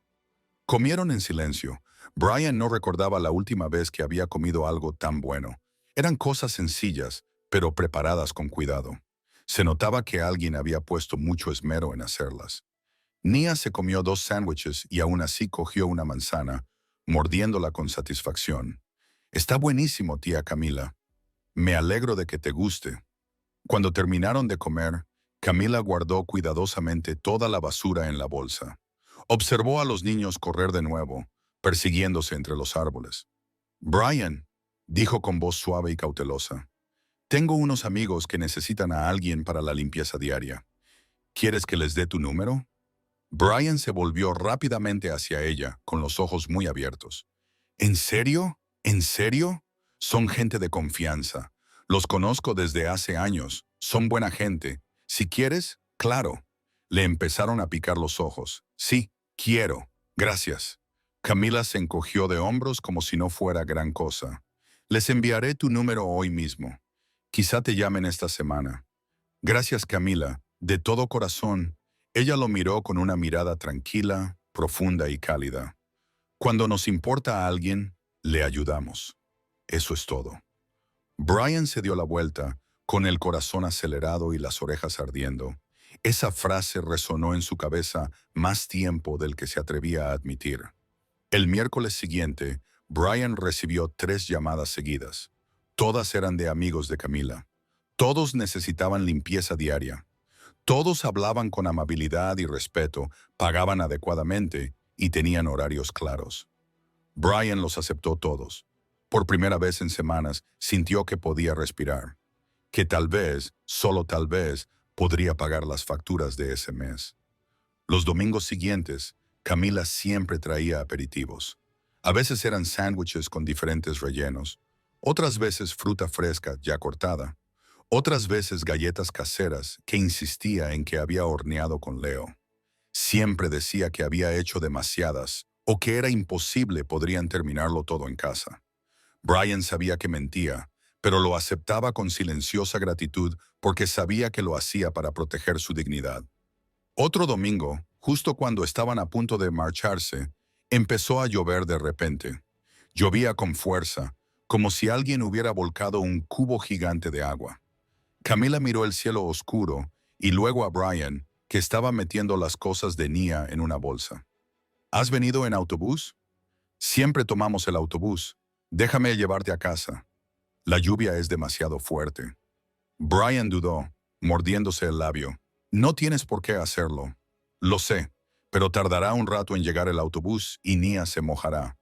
Comieron en silencio. Brian no recordaba la última vez que había comido algo tan bueno. Eran cosas sencillas, pero preparadas con cuidado. Se notaba que alguien había puesto mucho esmero en hacerlas. Nia se comió 2 sándwiches y aún así cogió una manzana, mordiéndola con satisfacción. «Está buenísimo, tía Camila. Me alegro de que te guste». Cuando terminaron de comer, Camila guardó cuidadosamente toda la basura en la bolsa. Observó a los niños correr de nuevo, persiguiéndose entre los árboles. «Brian», dijo con voz suave y cautelosa, «tengo unos amigos que necesitan a alguien para la limpieza diaria. ¿Quieres que les dé tu número?» Brian se volvió rápidamente hacia ella, con los ojos muy abiertos. «¿En serio? ¿En serio? Son gente de confianza. Los conozco desde hace años. Son buena gente. Si quieres, claro». Le empezaron a picar los ojos. «Sí, quiero. Gracias». Camila se encogió de hombros como si no fuera gran cosa. «Les enviaré tu número hoy mismo. Quizá te llamen esta semana». «Gracias, Camila. De todo corazón». Ella lo miró con una mirada tranquila, profunda y cálida. «Cuando nos importa a alguien, le ayudamos. Eso es todo». Brian se dio la vuelta, con el corazón acelerado y las orejas ardiendo. Esa frase resonó en su cabeza más tiempo del que se atrevía a admitir. El miércoles siguiente, Brian recibió 3 llamadas seguidas. Todas eran de amigos de Camila. Todos necesitaban limpieza diaria. Todos hablaban con amabilidad y respeto, pagaban adecuadamente y tenían horarios claros. Brian los aceptó todos. Por primera vez en semanas, sintió que podía respirar, que tal vez, solo tal vez, podría pagar las facturas de ese mes. Los domingos siguientes, Camila siempre traía aperitivos. A veces eran sándwiches con diferentes rellenos, otras veces fruta fresca ya cortada, otras veces galletas caseras que insistía en que había horneado con Leo. Siempre decía que había hecho demasiadas o que era imposible podrían terminarlo todo en casa. Brian sabía que mentía, pero lo aceptaba con silenciosa gratitud porque sabía que lo hacía para proteger su dignidad. Otro domingo, justo cuando estaban a punto de marcharse, empezó a llover de repente. Llovía con fuerza, como si alguien hubiera volcado un cubo gigante de agua. Camila miró el cielo oscuro y luego a Brian, que estaba metiendo las cosas de Nia en una bolsa. ¿Has venido en autobús? Siempre tomamos el autobús. Déjame llevarte a casa. La lluvia es demasiado fuerte. Brian dudó, mordiéndose el labio. No tienes por qué hacerlo. Lo sé, pero tardará un rato en llegar el autobús y Nia se mojará.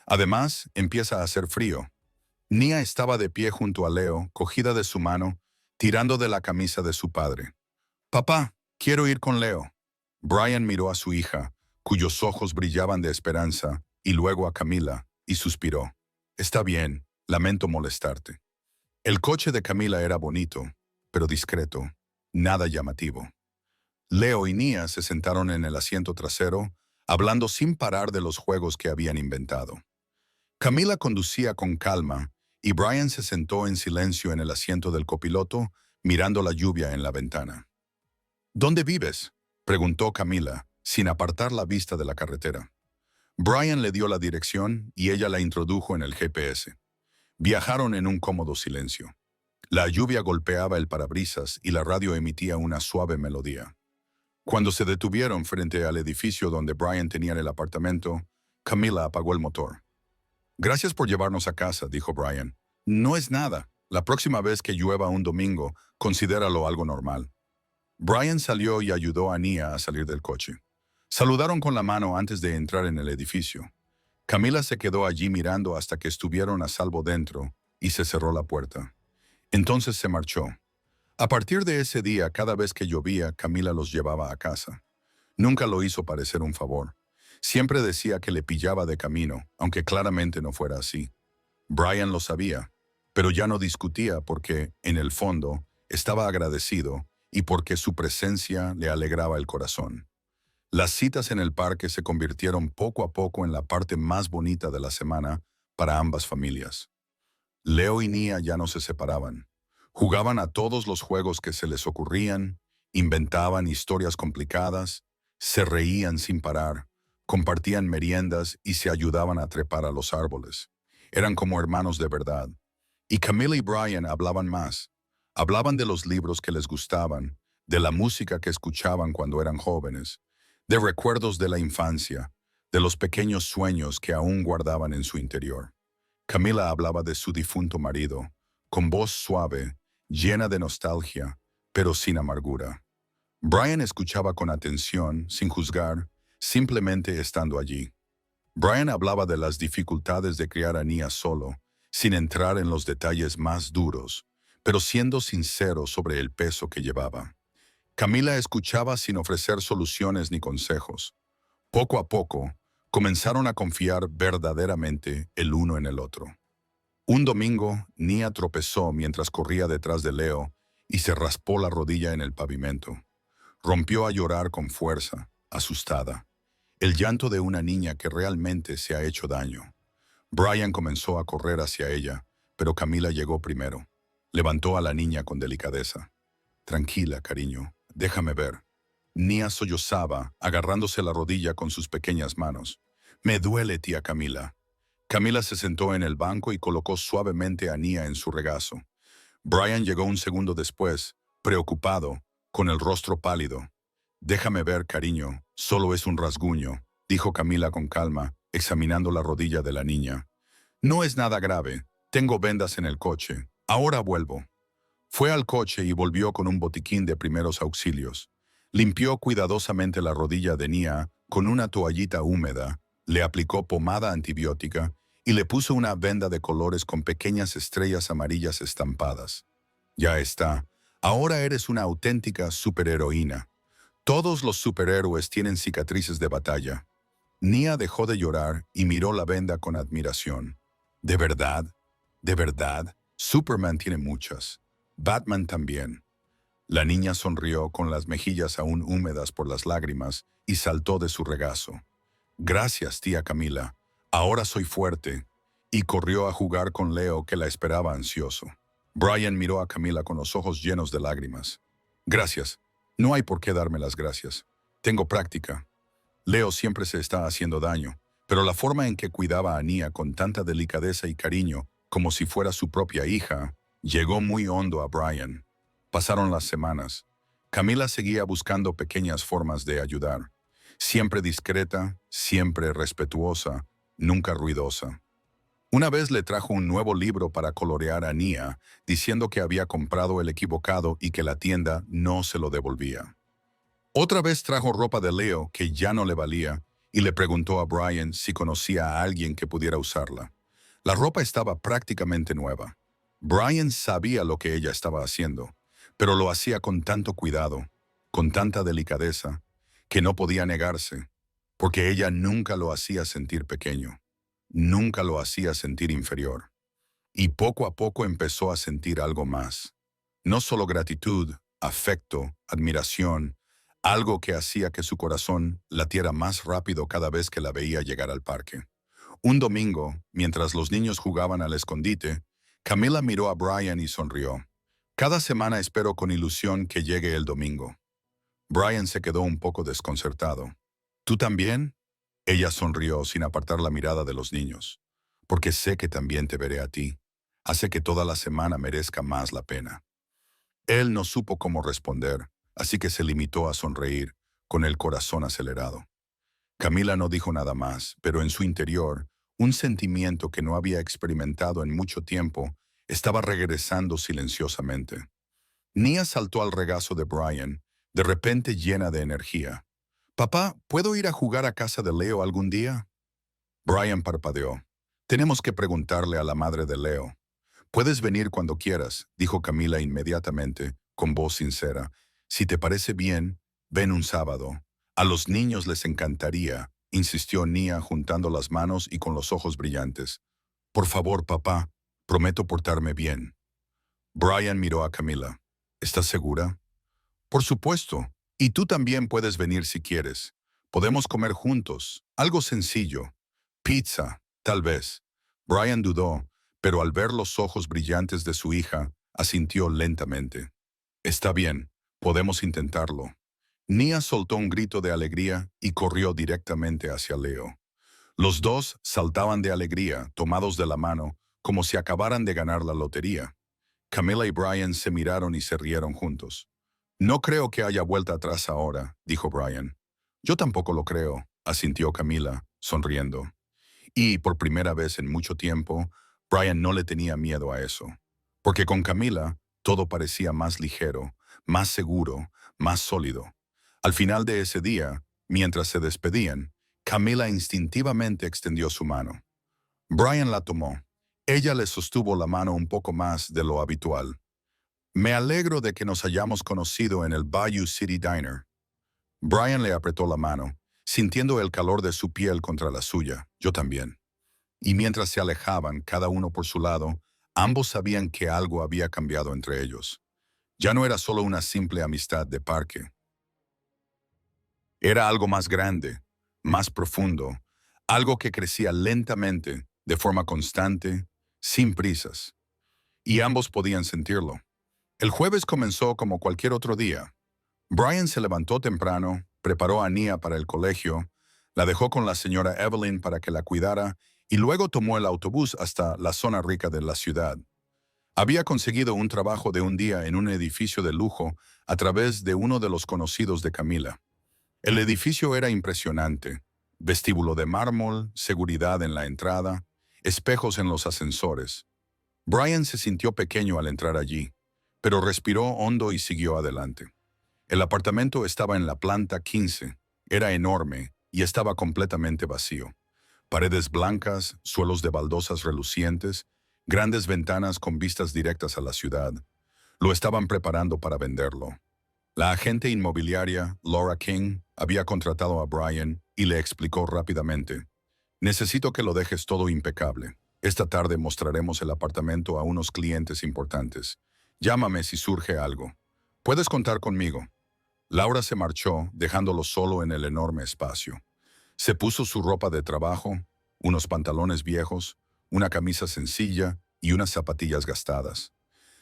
Además, empieza a hacer frío. Nia estaba de pie junto a Leo, cogida de su mano, tirando de la camisa de su padre. «Papá, quiero ir con Leo». Brian miró a su hija, cuyos ojos brillaban de esperanza, y luego a Camila, y suspiró. «Está bien, lamento molestarte». El coche de Camila era bonito, pero discreto, nada llamativo. Leo y Nia se sentaron en el asiento trasero, hablando sin parar de los juegos que habían inventado. Camila conducía con calma, y Brian se sentó en silencio en el asiento del copiloto, mirando la lluvia en la ventana. ¿Dónde vives?, preguntó Camila, sin apartar la vista de la carretera. Brian le dio la dirección y ella la introdujo en el GPS. Viajaron en un cómodo silencio. La lluvia golpeaba el parabrisas y la radio emitía una suave melodía. Cuando se detuvieron frente al edificio donde Brian tenía el apartamento, Camila apagó el motor. «Gracias por llevarnos a casa», dijo Brian. «No es nada. La próxima vez que llueva un domingo, considéralo algo normal». Brian salió y ayudó a Nia a salir del coche. Saludaron con la mano antes de entrar en el edificio. Camila se quedó allí mirando hasta que estuvieron a salvo dentro y se cerró la puerta. Entonces se marchó. A partir de ese día, cada vez que llovía, Camila los llevaba a casa. Nunca lo hizo parecer un favor. Siempre decía que le pillaba de camino, aunque claramente no fuera así. Brian lo sabía, pero ya no discutía porque, en el fondo, estaba agradecido y porque su presencia le alegraba el corazón. Las citas en el parque se convirtieron poco a poco en la parte más bonita de la semana para ambas familias. Leo y Nia ya no se separaban. Jugaban a todos los juegos que se les ocurrían, inventaban historias complicadas, se reían sin parar, compartían meriendas y se ayudaban a trepar a los árboles. Eran como hermanos de verdad. Y Camila y Brian hablaban más. Hablaban de los libros que les gustaban, de la música que escuchaban cuando eran jóvenes, de recuerdos de la infancia, de los pequeños sueños que aún guardaban en su interior. Camila hablaba de su difunto marido, con voz suave, llena de nostalgia, pero sin amargura. Brian escuchaba con atención, sin juzgar, simplemente estando allí. Brian hablaba de las dificultades de criar a Nia solo, sin entrar en los detalles más duros, pero siendo sincero sobre el peso que llevaba. Camila escuchaba sin ofrecer soluciones ni consejos. Poco a poco, comenzaron a confiar verdaderamente el uno en el otro. Un domingo, Nia tropezó mientras corría detrás de Leo y se raspó la rodilla en el pavimento. Rompió a llorar con fuerza, asustada. El llanto de una niña que realmente se ha hecho daño. Brian comenzó a correr hacia ella, pero Camila llegó primero. Levantó a la niña con delicadeza. «Tranquila, cariño, déjame ver». Nia sollozaba, agarrándose la rodilla con sus pequeñas manos. «Me duele, tía Camila». Camila se sentó en el banco y colocó suavemente a Nia en su regazo. Brian llegó un segundo después, preocupado, con el rostro pálido. «Déjame ver, cariño, solo es un rasguño», dijo Camila con calma, examinando la rodilla de la niña. «No es nada grave, tengo vendas en el coche, ahora vuelvo». Fue al coche y volvió con un botiquín de primeros auxilios. Limpió cuidadosamente la rodilla de Nia con una toallita húmeda, le aplicó pomada antibiótica y le puso una venda de colores con pequeñas estrellas amarillas estampadas. «Ya está. Ahora eres una auténtica superheroína. Todos los superhéroes tienen cicatrices de batalla». Nia dejó de llorar y miró la venda con admiración. «¿De verdad? ¿De verdad? Superman tiene muchas. Batman también». La niña sonrió con las mejillas aún húmedas por las lágrimas y saltó de su regazo. «Gracias, tía Camila. Ahora soy fuerte». Y corrió a jugar con Leo, que la esperaba ansioso. Brian miró a Camila con los ojos llenos de lágrimas. «Gracias. No hay por qué darme las gracias. Tengo práctica. Leo siempre se está haciendo daño, pero la forma en que cuidaba a Nia con tanta delicadeza y cariño, como si fuera su propia hija, llegó muy hondo a Brian». Pasaron las semanas. Camila seguía buscando pequeñas formas de ayudar. Siempre discreta, siempre respetuosa, nunca ruidosa. Una vez le trajo un nuevo libro para colorear a Nia, diciendo que había comprado el equivocado y que la tienda no se lo devolvía. Otra vez trajo ropa de Leo que ya no le valía y le preguntó a Brian si conocía a alguien que pudiera usarla. La ropa estaba prácticamente nueva. Brian sabía lo que ella estaba haciendo, pero lo hacía con tanto cuidado, con tanta delicadeza, que no podía negarse, porque ella nunca lo hacía sentir pequeño, nunca lo hacía sentir inferior. Y poco a poco empezó a sentir algo más. No solo gratitud, afecto, admiración, algo que hacía que su corazón latiera más rápido cada vez que la veía llegar al parque. Un domingo, mientras los niños jugaban al escondite, Camila miró a Brian y sonrió. «Cada semana espero con ilusión que llegue el domingo». Brian se quedó un poco desconcertado. ¿Tú también? Ella sonrió sin apartar la mirada de los niños. Porque sé que también te veré a ti. Hace que toda la semana merezca más la pena. Él no supo cómo responder, así que se limitó a sonreír, con el corazón acelerado. Camila no dijo nada más, pero en su interior, un sentimiento que no había experimentado en mucho tiempo estaba regresando silenciosamente. Nia saltó al regazo de Brian, de repente llena de energía. «Papá, ¿puedo ir a jugar a casa de Leo algún día?» Brian parpadeó. «Tenemos que preguntarle a la madre de Leo». «Puedes venir cuando quieras», dijo Camila inmediatamente, con voz sincera. «Si te parece bien, ven un sábado. A los niños les encantaría», insistió Nia juntando las manos y con los ojos brillantes. «Por favor, papá, prometo portarme bien». Brian miró a Camila. «¿Estás segura?» «Por supuesto. Y tú también puedes venir si quieres. Podemos comer juntos. Algo sencillo. Pizza, tal vez». Brian dudó, pero al ver los ojos brillantes de su hija, asintió lentamente. «Está bien, podemos intentarlo». Nia soltó un grito de alegría y corrió directamente hacia Leo. Los dos saltaban de alegría, tomados de la mano, como si acabaran de ganar la lotería. Camila y Brian se miraron y se rieron juntos. «No creo que haya vuelta atrás ahora», dijo Brian. «Yo tampoco lo creo», asintió Camila, sonriendo. Y por primera vez en mucho tiempo, Brian no le tenía miedo a eso. Porque con Camila todo parecía más ligero, más seguro, más sólido. Al final de ese día, mientras se despedían, Camila instintivamente extendió su mano. Brian la tomó. Ella le sostuvo la mano un poco más de lo habitual. «Me alegro de que nos hayamos conocido en el Bayou City Diner». Brian le apretó la mano, sintiendo el calor de su piel contra la suya. «Yo también». Y mientras se alejaban, cada uno por su lado, ambos sabían que algo había cambiado entre ellos. Ya no era solo una simple amistad de parque. Era algo más grande, más profundo, algo que crecía lentamente, de forma constante, sin prisas. Y ambos podían sentirlo. El jueves comenzó como cualquier otro día. Brian se levantó temprano, preparó a Nia para el colegio, la dejó con la señora Evelyn para que la cuidara y luego tomó el autobús hasta la zona rica de la ciudad. Había conseguido un trabajo de un día en un edificio de lujo a través de uno de los conocidos de Camila. El edificio era impresionante. Vestíbulo de mármol, seguridad en la entrada, espejos en los ascensores. Brian se sintió pequeño al entrar allí, pero respiró hondo y siguió adelante. El apartamento estaba en la planta 15, era enorme y estaba completamente vacío. Paredes blancas, suelos de baldosas relucientes, grandes ventanas con vistas directas a la ciudad. Lo estaban preparando para venderlo. La agente inmobiliaria, Laura King, había contratado a Brian y le explicó rápidamente: «Necesito que lo dejes todo impecable. Esta tarde mostraremos el apartamento a unos clientes importantes. Llámame si surge algo. Puedes contar conmigo». Laura se marchó, dejándolo solo en el enorme espacio. Se puso su ropa de trabajo, unos pantalones viejos, una camisa sencilla y unas zapatillas gastadas.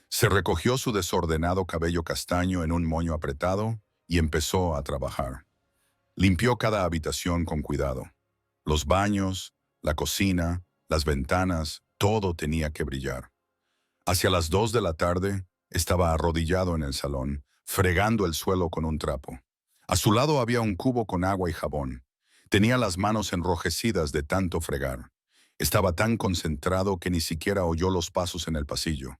Se recogió su desordenado cabello castaño en un moño apretado y empezó a trabajar. Limpió cada habitación con cuidado. Los baños, la cocina, las ventanas, todo tenía que brillar. Hacia las 2 de la tarde, estaba arrodillado en el salón, fregando el suelo con un trapo. A su lado había un cubo con agua y jabón. Tenía las manos enrojecidas de tanto fregar. Estaba tan concentrado que ni siquiera oyó los pasos en el pasillo.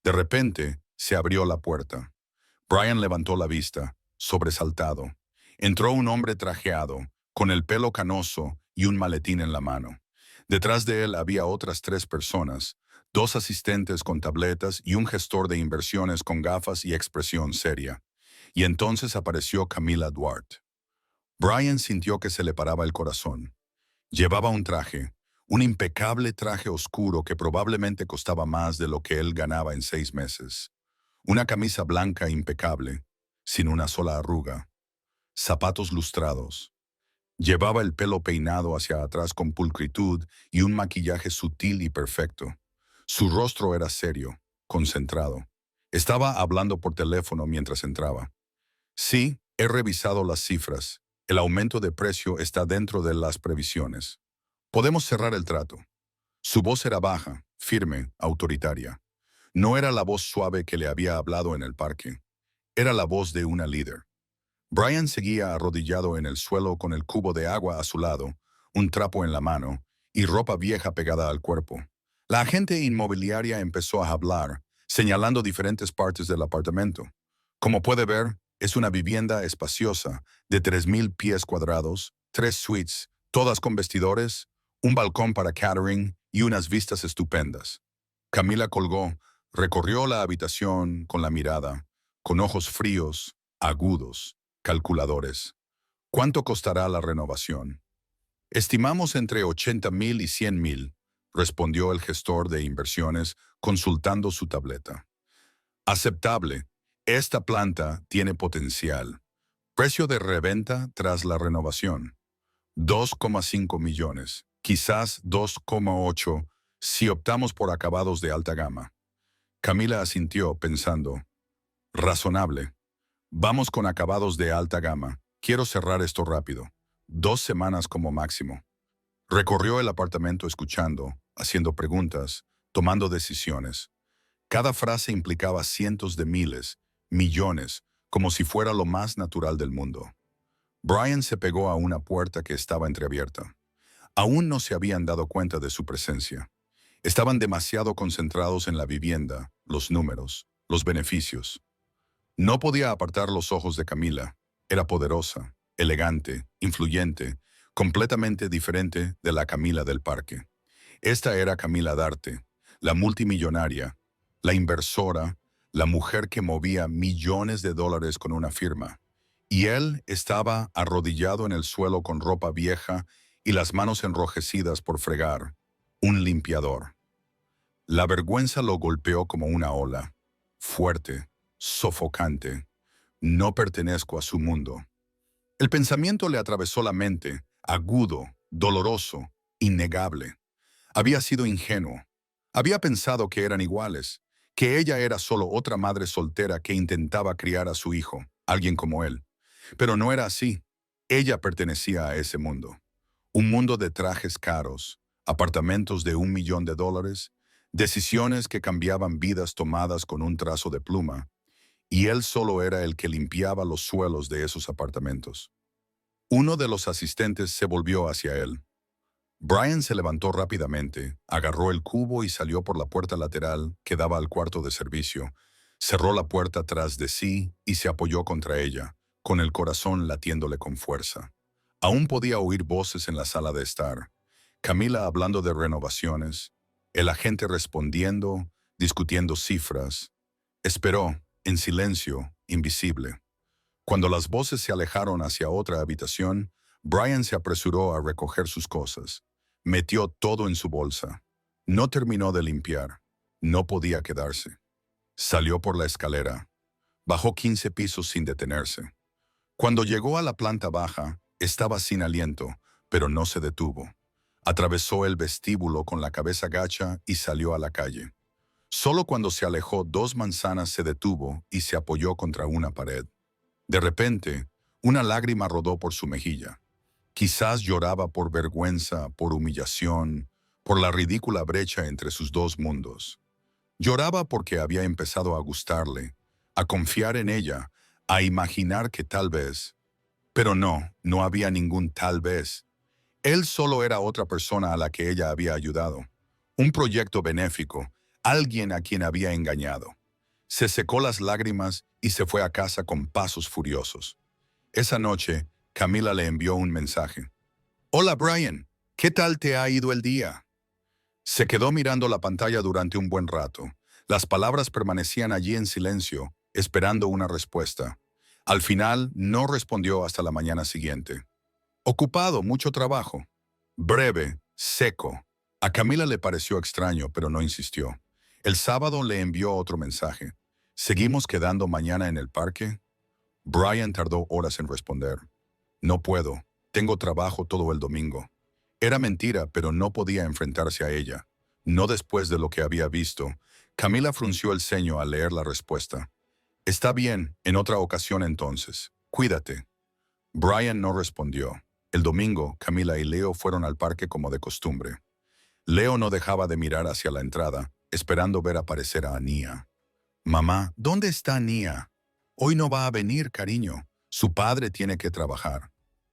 De repente, se abrió la puerta. Brian levantó la vista, sobresaltado. Entró un hombre trajeado, con el pelo canoso y un maletín en la mano. Detrás de él había otras 3 personas, 2 asistentes con tabletas y un gestor de inversiones con gafas y expresión seria. Y entonces apareció Camila Duarte. Brian sintió que se le paraba el corazón. Llevaba un impecable traje oscuro que probablemente costaba más de lo que él ganaba en 6 meses. Una camisa blanca impecable, sin una sola arruga. Zapatos lustrados. Llevaba el pelo peinado hacia atrás con pulcritud y un maquillaje sutil y perfecto. Su rostro era serio, concentrado. Estaba hablando por teléfono mientras entraba. «Sí», He revisado las cifras. El aumento de precio está dentro de las previsiones. Podemos cerrar el trato. Su voz era baja, firme, autoritaria. No era la voz suave que le había hablado en el parque. Era la voz de una líder. Brian seguía arrodillado en el suelo con el cubo de agua a su lado, un trapo en la mano y ropa vieja pegada al cuerpo. La agente inmobiliaria empezó a hablar, señalando diferentes partes del apartamento. Como puede ver, es una vivienda espaciosa de 3,000 pies cuadrados, 3 suites, todas con vestidores, un balcón para catering y unas vistas estupendas. Camila colgó, recorrió la habitación con la mirada, con ojos fríos, agudos, calculadores. ¿Cuánto costará la renovación? Estimamos entre 80,000 y 100,000, respondió el gestor de inversiones consultando su tableta. Aceptable. Esta planta tiene potencial. Precio de reventa tras la renovación. 2,5 millones, quizás 2,8 si optamos por acabados de alta gama. Camila asintió pensando, razonable. Vamos con acabados de alta gama. Quiero cerrar esto rápido. 2 semanas como máximo. Recorrió el apartamento escuchando, haciendo preguntas, tomando decisiones. Cada frase implicaba cientos de miles, millones, como si fuera lo más natural del mundo. Brian se pegó a una puerta que estaba entreabierta. Aún no se habían dado cuenta de su presencia. Estaban demasiado concentrados en la vivienda, los números, los beneficios. No podía apartar los ojos de Camila. Era poderosa, elegante, influyente, completamente diferente de la Camila del parque. Esta era Camila Darte, la multimillonaria, la inversora, la mujer que movía millones de dólares con una firma. Y él estaba arrodillado en el suelo con ropa vieja y las manos enrojecidas por fregar, un limpiador. La vergüenza lo golpeó como una ola, fuerte, sofocante. No pertenezco a su mundo. El pensamiento le atravesó la mente, agudo, doloroso, innegable. Había sido ingenuo. Había pensado que eran iguales, que ella era solo otra madre soltera que intentaba criar a su hijo, alguien como él. Pero no era así. Ella pertenecía a ese mundo. Un mundo de trajes caros, apartamentos de $1,000,000, decisiones que cambiaban vidas tomadas con un trazo de pluma, y él solo era el que limpiaba los suelos de esos apartamentos. Uno de los asistentes se volvió hacia él. Brian se levantó rápidamente, agarró el cubo y salió por la puerta lateral que daba al cuarto de servicio. Cerró la puerta tras de sí y se apoyó contra ella, con el corazón latiéndole con fuerza. Aún podía oír voces en la sala de estar. Camila hablando de renovaciones, el agente respondiendo, discutiendo cifras. Esperó, en silencio, invisible. Cuando las voces se alejaron hacia otra habitación, Brian se apresuró a recoger sus cosas. Metió todo en su bolsa. No terminó de limpiar. No podía quedarse. Salió por la escalera. Bajó 15 pisos sin detenerse. Cuando llegó a la planta baja, estaba sin aliento, pero no se detuvo. Atravesó el vestíbulo con la cabeza gacha y salió a la calle. Solo cuando se alejó 2 manzanas se detuvo y se apoyó contra una pared. De repente, una lágrima rodó por su mejilla. Quizás lloraba por vergüenza, por humillación, por la ridícula brecha entre sus dos mundos. Lloraba porque había empezado a gustarle, a confiar en ella, a imaginar que tal vez. Pero no había ningún tal vez. Él solo era otra persona a la que ella había ayudado. Un proyecto benéfico, alguien a quien había engañado. Se secó las lágrimas y se fue a casa con pasos furiosos. Esa noche, Camila le envió un mensaje. «Hola Brian, ¿qué tal te ha ido el día?» Se quedó mirando la pantalla durante un buen rato. Las palabras permanecían allí en silencio, esperando una respuesta. Al final, no respondió hasta la mañana siguiente. Ocupado, mucho trabajo. Breve, seco. A Camila le pareció extraño, pero no insistió. El sábado le envió otro mensaje. «¿Seguimos quedando mañana en el parque?» Brian tardó horas en responder. «No puedo. Tengo trabajo todo el domingo». Era mentira, pero no podía enfrentarse a ella. No después de lo que había visto. Camila frunció el ceño al leer la respuesta. «Está bien, en otra ocasión entonces. Cuídate. Brian no respondió. El domingo, Camila y Leo fueron al parque como de costumbre. Leo no dejaba de mirar hacia la entrada, esperando ver aparecer a Nia. Mamá, ¿dónde está Nia? Hoy no va a venir, cariño. Su padre tiene que trabajar.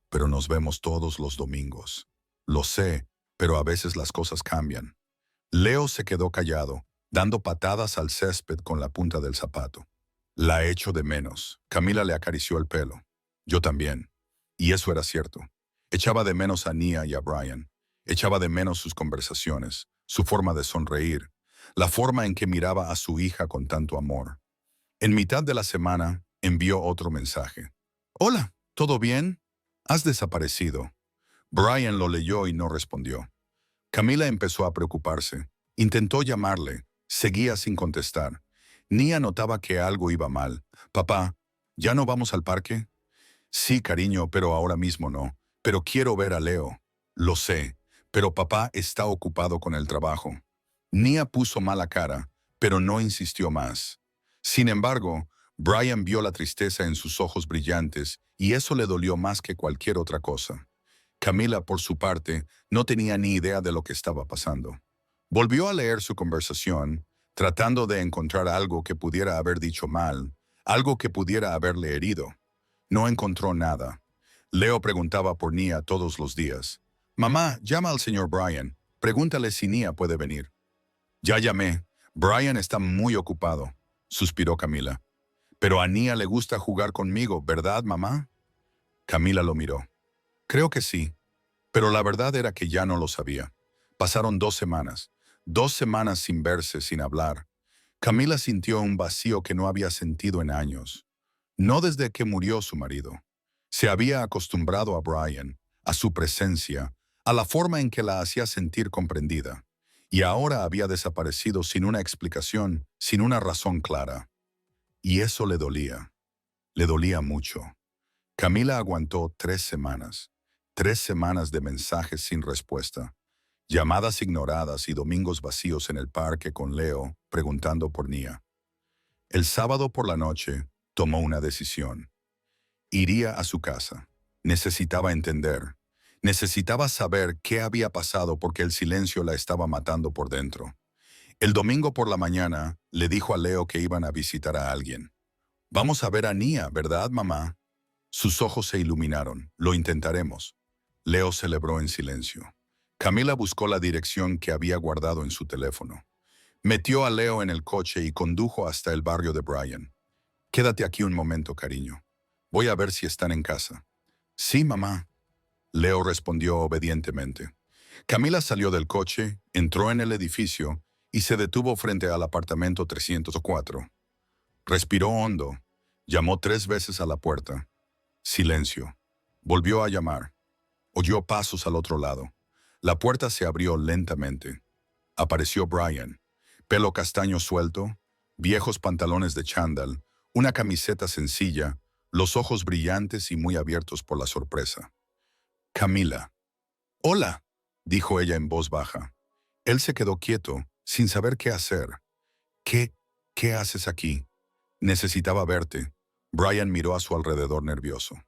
Pero nos vemos todos los domingos. Lo sé, pero a veces las cosas cambian. Leo se quedó callado, dando patadas al césped con la punta del zapato. La echo de menos. Camila le acarició el pelo. Yo también. Y eso era cierto. Echaba de menos a Nia y a Brian. Echaba de menos sus conversaciones, su forma de sonreír, la forma en que miraba a su hija con tanto amor. En mitad de la semana, envió otro mensaje. Hola, ¿todo bien? Has desaparecido. Brian lo leyó y no respondió. Camila empezó a preocuparse. Intentó llamarle. Seguía sin contestar. Nia notaba que algo iba mal. Papá, ¿ya no vamos al parque? Sí, cariño, pero ahora mismo no. Pero quiero ver a Leo. Lo sé, pero papá está ocupado con el trabajo. Nia puso mala cara, pero no insistió más. Sin embargo, Brian vio la tristeza en sus ojos brillantes y eso le dolió más que cualquier otra cosa. Camila, por su parte, no tenía ni idea de lo que estaba pasando. Volvió a leer su conversación, tratando de encontrar algo que pudiera haber dicho mal, algo que pudiera haberle herido. No encontró nada. Leo preguntaba por Nia todos los días. Mamá, llama al señor Brian. Pregúntale si Nia puede venir. Ya llamé. Brian está muy ocupado, suspiró Camila. Pero a Nia le gusta jugar conmigo, ¿verdad, mamá? Camila lo miró. Creo que sí, pero la verdad era que ya no lo sabía. Pasaron 2 semanas sin verse, sin hablar. Camila sintió un vacío que no había sentido en años. No desde que murió su marido. Se había acostumbrado a Brian, a su presencia, a la forma en que la hacía sentir comprendida. Y ahora había desaparecido sin una explicación, sin una razón clara. Y eso le dolía. Le dolía mucho. Camila aguantó 3 semanas. 3 semanas de mensajes sin respuesta. Llamadas ignoradas y domingos vacíos en el parque con Leo, preguntando por Nia. El sábado por la noche, tomó una decisión. Iría a su casa. Necesitaba entender. Necesitaba saber qué había pasado porque el silencio la estaba matando por dentro. El domingo por la mañana, le dijo a Leo que iban a visitar a alguien. Vamos a ver a Nia, ¿verdad, mamá? Sus ojos se iluminaron. Lo intentaremos. Leo celebró en silencio. Camila buscó la dirección que había guardado en su teléfono. Metió a Leo en el coche y condujo hasta el barrio de Brian. Quédate aquí un momento, cariño. Voy a ver si están en casa. Sí, mamá. Leo respondió obedientemente. Camila salió del coche, entró en el edificio y se detuvo frente al apartamento 304. Respiró hondo. Llamó 3 veces a la puerta. Silencio. Volvió a llamar. Oyó pasos al otro lado. La puerta se abrió lentamente. Apareció Brian. Pelo castaño suelto, viejos pantalones de chándal, una camiseta sencilla, los ojos brillantes y muy abiertos por la sorpresa. Camila. Hola, dijo ella en voz baja. Él se quedó quieto, sin saber qué hacer. ¿Qué haces aquí? Necesitaba verte. Brian miró a su alrededor nervioso.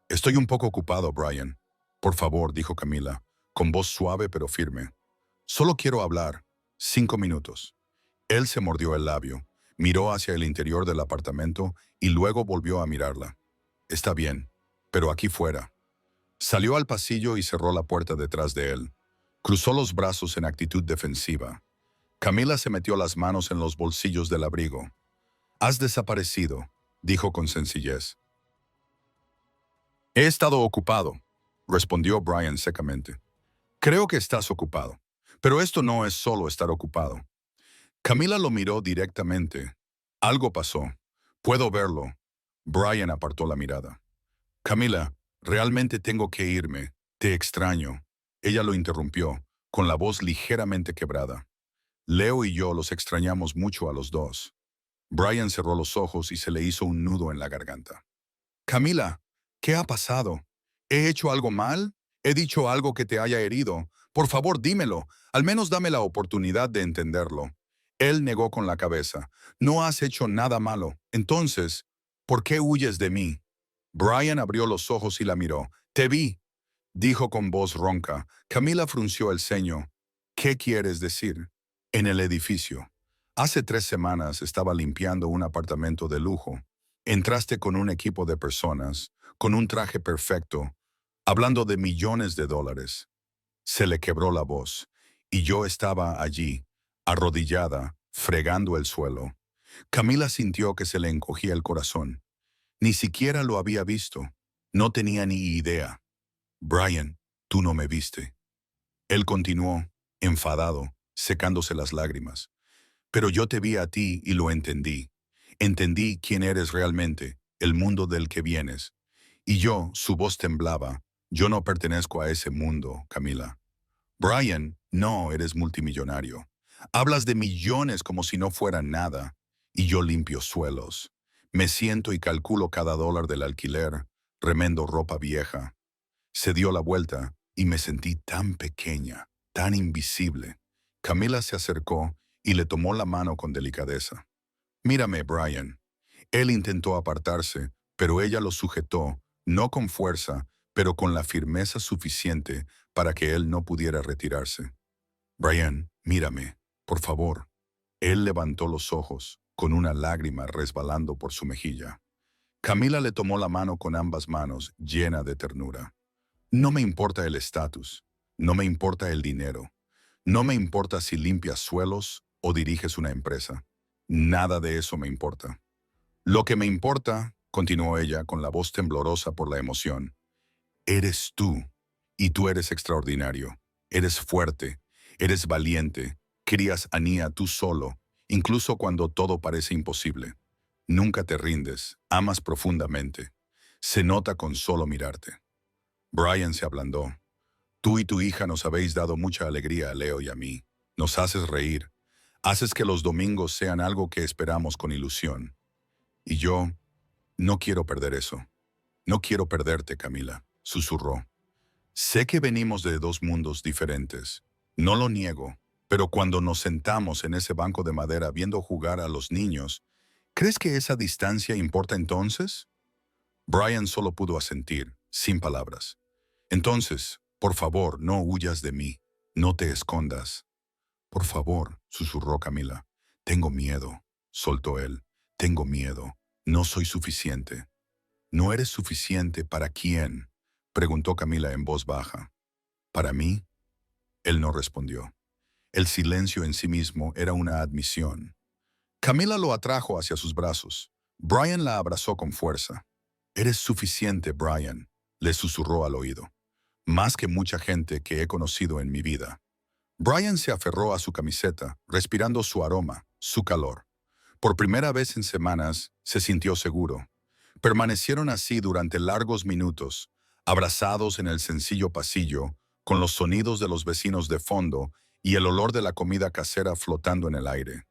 Estoy un poco ocupado, Brian. Por favor, dijo Camila, con voz suave pero firme. Solo quiero hablar. 5 minutos. Él se mordió el labio, miró hacia el interior del apartamento y luego volvió a mirarla. Está bien, pero aquí fuera. Salió al pasillo y cerró la puerta detrás de él. Cruzó los brazos en actitud defensiva. Camila se metió las manos en los bolsillos del abrigo. Has desaparecido, dijo con sencillez. He estado ocupado, respondió Brian secamente. Creo que estás ocupado, pero esto no es solo estar ocupado. Camila lo miró directamente. Algo pasó. Puedo verlo. Brian apartó la mirada. Camila, realmente tengo que irme. Te extraño. Ella lo interrumpió, con la voz ligeramente quebrada. Leo y yo los extrañamos mucho a los dos. Brian cerró los ojos y se le hizo un nudo en la garganta. Camila, ¿qué ha pasado? ¿He hecho algo mal? ¿He dicho algo que te haya herido? Por favor, dímelo. Al menos dame la oportunidad de entenderlo. Él negó con la cabeza. No has hecho nada malo. Entonces, ¿por qué huyes de mí? Brian abrió los ojos y la miró. «Te vi», dijo con voz ronca. Camila frunció el ceño. «¿Qué quieres decir?» «En el edificio. Hace 3 semanas estaba limpiando un apartamento de lujo. Entraste con un equipo de personas, con un traje perfecto, hablando de millones de dólares». Se le quebró la voz, y yo estaba allí, arrodillada, fregando el suelo. Camila sintió que se le encogía el corazón. Ni siquiera lo había visto. No tenía ni idea. «Brian, tú no me viste». Él continuó, enfadado, secándose las lágrimas. «Pero yo te vi a ti y lo entendí. Entendí quién eres realmente, el mundo del que vienes». Y yo, su voz temblaba. «Yo no pertenezco a ese mundo, Camila». «Brian, no eres multimillonario. Hablas de millones como si no fueran nada. Y yo limpio suelos. Me siento y calculo cada dólar del alquiler. Remendo ropa vieja». Se dio la vuelta y me sentí tan pequeña, tan invisible. Camila se acercó y le tomó la mano con delicadeza. «Mírame, Brian». Él intentó apartarse, pero ella lo sujetó, no con fuerza, pero con la firmeza suficiente para que él no pudiera retirarse. «Brian, mírame, por favor». Él levantó los ojos, con una lágrima resbalando por su mejilla. Camila le tomó la mano con ambas manos, llena de ternura. «No me importa el estatus, no me importa el dinero, no me importa si limpias suelos o diriges una empresa. Nada de eso me importa. Lo que me importa», continuó ella con la voz temblorosa por la emoción, «eres tú. Y tú eres extraordinario. Eres fuerte, eres valiente. Crías a Nia tú solo, incluso cuando todo parece imposible. Nunca te rindes, amas profundamente. Se nota con solo mirarte». Brian se ablandó. «Tú y tu hija nos habéis dado mucha alegría a Leo y a mí. Nos haces reír. Haces que los domingos sean algo que esperamos con ilusión. Y yo no quiero perder eso. No quiero perderte, Camila», susurró. «Sé que venimos de dos mundos diferentes. No lo niego. Pero cuando nos sentamos en ese banco de madera viendo jugar a los niños, ¿crees que esa distancia importa entonces?» Brian solo pudo asentir, sin palabras. «Entonces, por favor, no huyas de mí. No te escondas». «Por favor», susurró Camila. «Tengo miedo», soltó él. «Tengo miedo. No soy suficiente». «¿No eres suficiente para quién?», preguntó Camila en voz baja. «¿Para mí?». Él no respondió. El silencio en sí mismo era una admisión. Camila lo atrajo hacia sus brazos. Brian la abrazó con fuerza. «Eres suficiente, Brian», le susurró al oído. «Más que mucha gente que he conocido en mi vida». Brian se aferró a su camiseta, respirando su aroma, su calor. Por primera vez en semanas, se sintió seguro. Permanecieron así durante largos minutos, abrazados en el sencillo pasillo, con los sonidos de los vecinos de fondo y el olor de la comida casera flotando en el aire.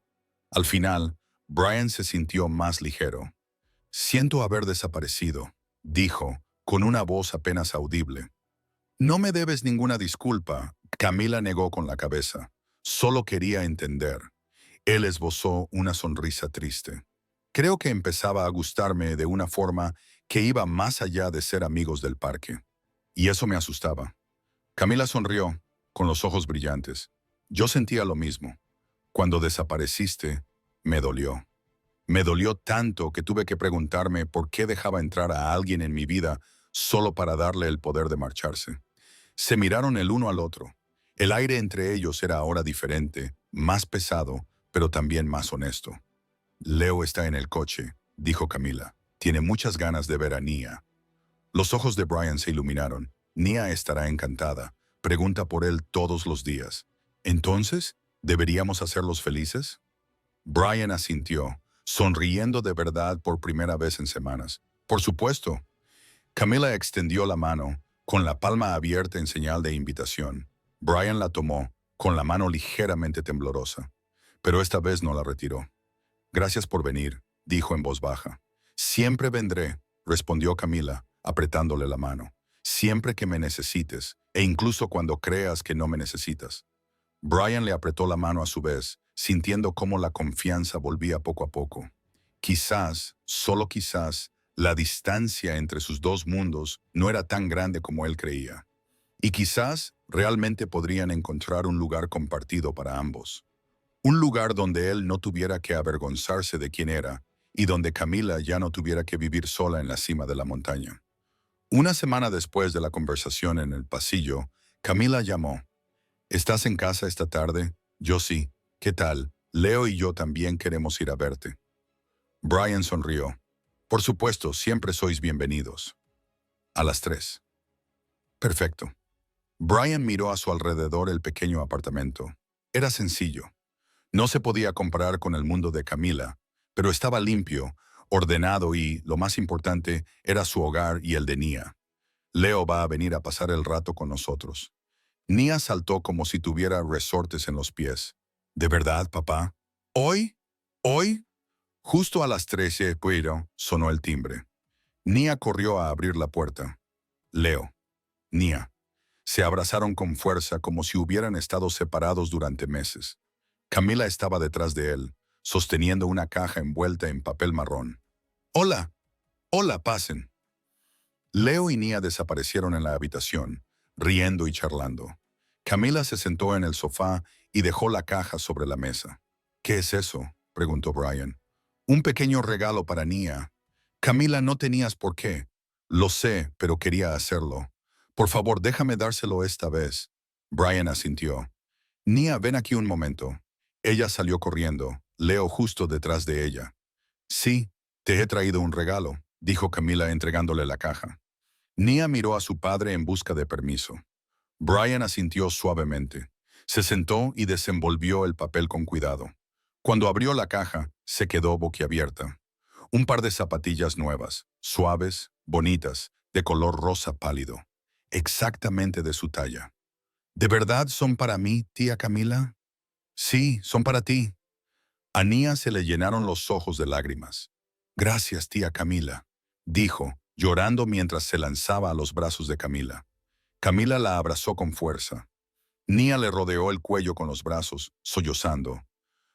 Al final, Brian se sintió más ligero. «Siento haber desaparecido», dijo, con una voz apenas audible. «No me debes ninguna disculpa», Camila negó con la cabeza. «Solo quería entender». Él esbozó una sonrisa triste. «Creo que empezaba a gustarme de una forma que iba más allá de ser amigos del parque. Y eso me asustaba». Camila sonrió, con los ojos brillantes. «Yo sentía lo mismo. Cuando desapareciste, me dolió. Me dolió tanto que tuve que preguntarme por qué dejaba entrar a alguien en mi vida solo para darle el poder de marcharse». Se miraron el uno al otro. El aire entre ellos era ahora diferente, más pesado, pero también más honesto. «Leo está en el coche», dijo Camila. «Tiene muchas ganas de ver a Nia». Los ojos de Brian se iluminaron. «Nia estará encantada. Pregunta por él todos los días. Entonces, ¿deberíamos hacerlos felices?». Brian asintió, sonriendo de verdad por primera vez en semanas. «Por supuesto». Camila extendió la mano, con la palma abierta en señal de invitación. Brian la tomó, con la mano ligeramente temblorosa, pero esta vez no la retiró. «Gracias por venir», dijo en voz baja. «Siempre vendré», respondió Camila, apretándole la mano. «Siempre que me necesites, e incluso cuando creas que no me necesitas». Brian le apretó la mano a su vez, sintiendo cómo la confianza volvía poco a poco. Quizás, solo quizás, La distancia entre sus dos mundos no era tan grande como él creía. Y quizás realmente podrían encontrar un lugar compartido para ambos. Un lugar donde él no tuviera que avergonzarse de quién era y donde Camila ya no tuviera que vivir sola en la cima de la montaña. Una semana después de la conversación en el pasillo, Camila llamó. ¿Estás en casa esta tarde? Yo sí. ¿Qué tal? Leo y yo también queremos ir a verte. Brian sonrió. Por supuesto, siempre sois bienvenidos. A las 3. Perfecto. Brian miró a su alrededor el pequeño apartamento. Era sencillo. No se podía comparar con el mundo de Camila, pero estaba limpio, ordenado y, lo más importante, era su hogar y el de Nia. Leo va a venir a pasar el rato con nosotros. Nia saltó como si tuviera resortes en los pies. ¿De verdad, papá? ¿Hoy? ¿Hoy? Justo a las 13, pero sonó el timbre. Nia corrió a abrir la puerta. Leo. Nia. Se abrazaron con fuerza como si hubieran estado separados durante meses. Camila estaba detrás de él, sosteniendo una caja envuelta en papel marrón. «Hola, hola, pasen». Leo y Nia desaparecieron en la habitación, riendo y charlando. Camila se sentó en el sofá y dejó la caja sobre la mesa. «¿Qué es eso?», preguntó Brian. «Un pequeño regalo para Nia». «Camila, no tenías por qué». «Lo sé, pero quería hacerlo. Por favor, déjame dárselo esta vez». Brian asintió. «Nia, ven aquí un momento». Ella salió corriendo, Leo justo detrás de ella. «Sí, te he traído un regalo», dijo Camila entregándole la caja. Nia miró a su padre en busca de permiso. Brian asintió suavemente. Se sentó y desenvolvió el papel con cuidado. Cuando abrió la caja, se quedó boquiabierta. Un par de zapatillas nuevas, suaves, bonitas, de color rosa pálido. Exactamente de su talla. «¿De verdad son para mí, tía Camila?» «Sí, son para ti». A Nia se le llenaron los ojos de lágrimas. «Gracias, tía Camila», dijo, llorando mientras se lanzaba a los brazos de Camila. Camila la abrazó con fuerza. Nia le rodeó el cuello con los brazos, sollozando.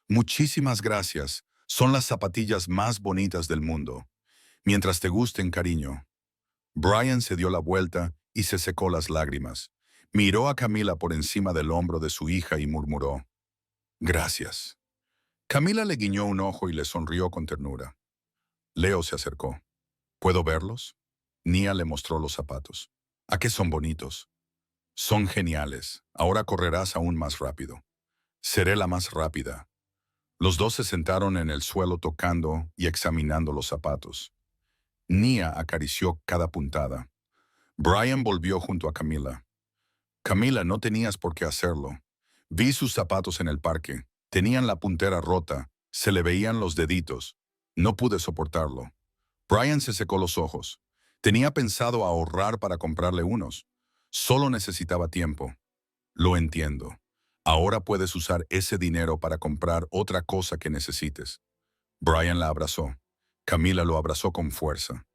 «Muchísimas gracias. Son las zapatillas más bonitas del mundo. Mientras te gusten, cariño». Brian se dio la vuelta y se secó las lágrimas. Miró a Camila por encima del hombro de su hija y murmuró: «Gracias». Camila le guiñó un ojo y le sonrió con ternura. Leo se acercó. «¿Puedo verlos?» Nia le mostró los zapatos. «¿A qué son bonitos?» «Son geniales. Ahora correrás aún más rápido». «Seré la más rápida». Los dos se sentaron en el suelo tocando y examinando los zapatos. Nia acarició cada puntada. Brian volvió junto a Camila. «Camila, no tenías por qué hacerlo. Vi sus zapatos en el parque. Tenían la puntera rota. Se le veían los deditos. No pude soportarlo». Brian se secó los ojos. Tenía pensado ahorrar para comprarle unos. Solo necesitaba tiempo. «Lo entiendo. Ahora puedes usar ese dinero para comprar otra cosa que necesites». Brian la abrazó. Camila lo abrazó con fuerza.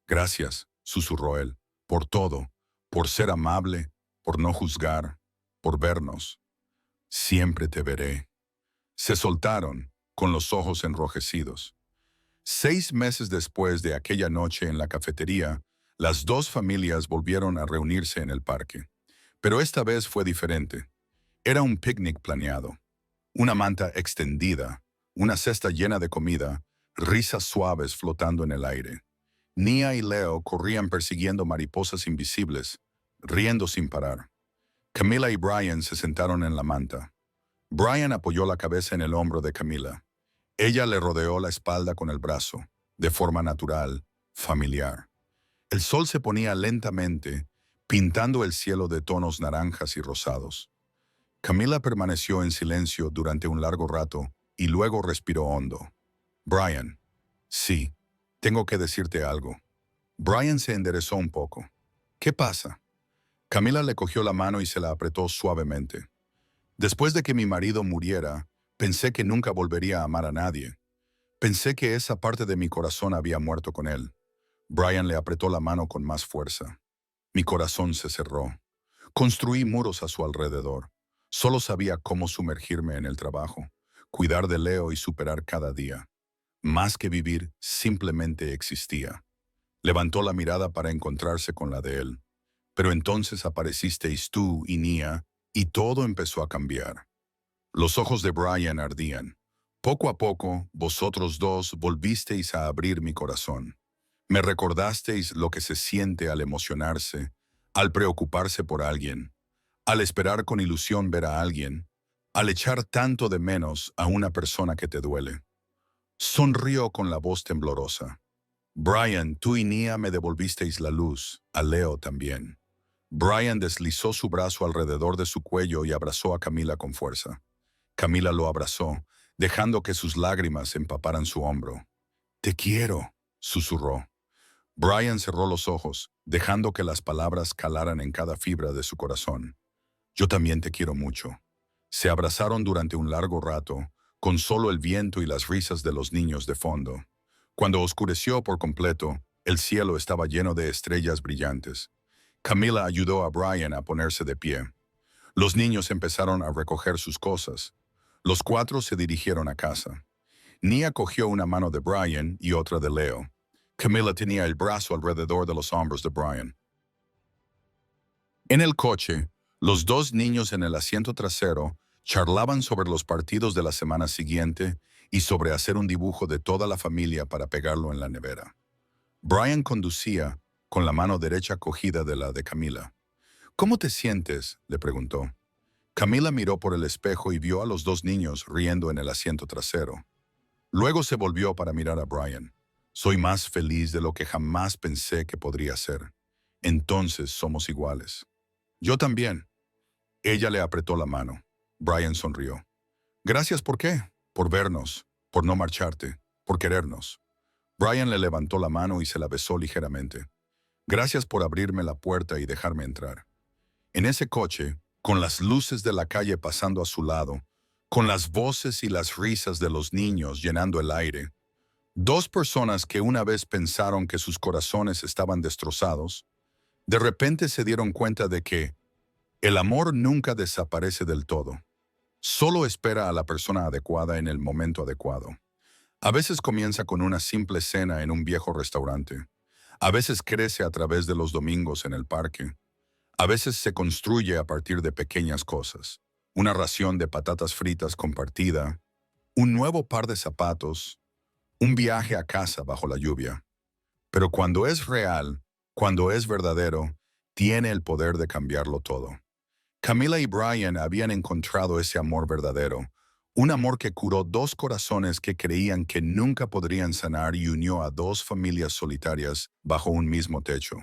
«Gracias», susurró él, «por todo, por ser amable, por no juzgar, por vernos. Siempre te veré». Se soltaron, con los ojos enrojecidos. 6 meses después de aquella noche en la cafetería, las dos familias volvieron a reunirse en el parque. Pero esta vez fue diferente. Era un picnic planeado. Una manta extendida, una cesta llena de comida, risas suaves flotando en el aire. Nia y Leo corrían persiguiendo mariposas invisibles, riendo sin parar. Camila y Brian se sentaron en la manta. Brian apoyó la cabeza en el hombro de Camila. Ella le rodeó la espalda con el brazo, de forma natural, familiar. El sol se ponía lentamente, pintando el cielo de tonos naranjas y rosados. Camila permaneció en silencio durante un largo rato y luego respiró hondo. «Brian». «Sí, tengo que decirte algo». Brian se enderezó un poco. «¿Qué pasa?» Camila le cogió la mano y se la apretó suavemente. «Después de que mi marido muriera, pensé que nunca volvería a amar a nadie. Pensé que esa parte de mi corazón había muerto con él». Brian le apretó la mano con más fuerza. «Mi corazón se cerró. Construí muros a su alrededor. Solo sabía cómo sumergirme en el trabajo, cuidar de Leo y superar cada día. Más que vivir, simplemente existía». Levantó la mirada para encontrarse con la de él. Pero entonces aparecisteis tú y Nia, y todo empezó a cambiar. Los ojos de Brian ardían. Poco a poco, vosotros dos volvisteis a abrir mi corazón. Me recordasteis lo que se siente al emocionarse, al preocuparse por alguien, al esperar con ilusión ver a alguien, al echar tanto de menos a una persona que te duele. Sonrió con la voz temblorosa. Brian, tú y Nia me devolvisteis la luz, a Leo también. Brian deslizó su brazo alrededor de su cuello y abrazó a Camila con fuerza. Camila lo abrazó, dejando que sus lágrimas empaparan su hombro. Te quiero, susurró. Brian cerró los ojos, dejando que las palabras calaran en cada fibra de su corazón. Yo también te quiero mucho. Se abrazaron durante un largo rato, con solo el viento y las risas de los niños de fondo. Cuando oscureció por completo, el cielo estaba lleno de estrellas brillantes. Camila ayudó a Brian a ponerse de pie. Los niños empezaron a recoger sus cosas. Los cuatro se dirigieron a casa. Nia cogió una mano de Brian y otra de Leo. Camila tenía el brazo alrededor de los hombros de Brian. En el coche, los dos niños en el asiento trasero charlaban sobre los partidos de la semana siguiente y sobre hacer un dibujo de toda la familia para pegarlo en la nevera. Brian conducía, con la mano derecha cogida de la de Camila. ¿Cómo te sientes?, le preguntó. Camila miró por el espejo y vio a los dos niños riendo en el asiento trasero. Luego se volvió para mirar a Brian. Soy más feliz de lo que jamás pensé que podría ser. Entonces somos iguales. Yo también. Ella le apretó la mano. Brian sonrió. Gracias, ¿por qué? Por vernos, por no marcharte, por querernos. Brian le levantó la mano y se la besó ligeramente. Gracias por abrirme la puerta y dejarme entrar. En ese coche, con las luces de la calle pasando a su lado, con las voces y las risas de los niños llenando el aire, dos personas que una vez pensaron que sus corazones estaban destrozados, de repente se dieron cuenta de que el amor nunca desaparece del todo. Solo espera a la persona adecuada en el momento adecuado. A veces comienza con una simple cena en un viejo restaurante. A veces crece a través de los domingos en el parque. A veces se construye a partir de pequeñas cosas. Una ración de patatas fritas compartida, un nuevo par de zapatos, un viaje a casa bajo la lluvia. Pero cuando es real, cuando es verdadero, tiene el poder de cambiarlo todo. Camila y Brian habían encontrado ese amor verdadero, un amor que curó dos corazones que creían que nunca podrían sanar y unió a dos familias solitarias bajo un mismo techo.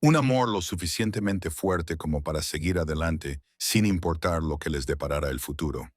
Un amor lo suficientemente fuerte como para seguir adelante sin importar lo que les deparara el futuro.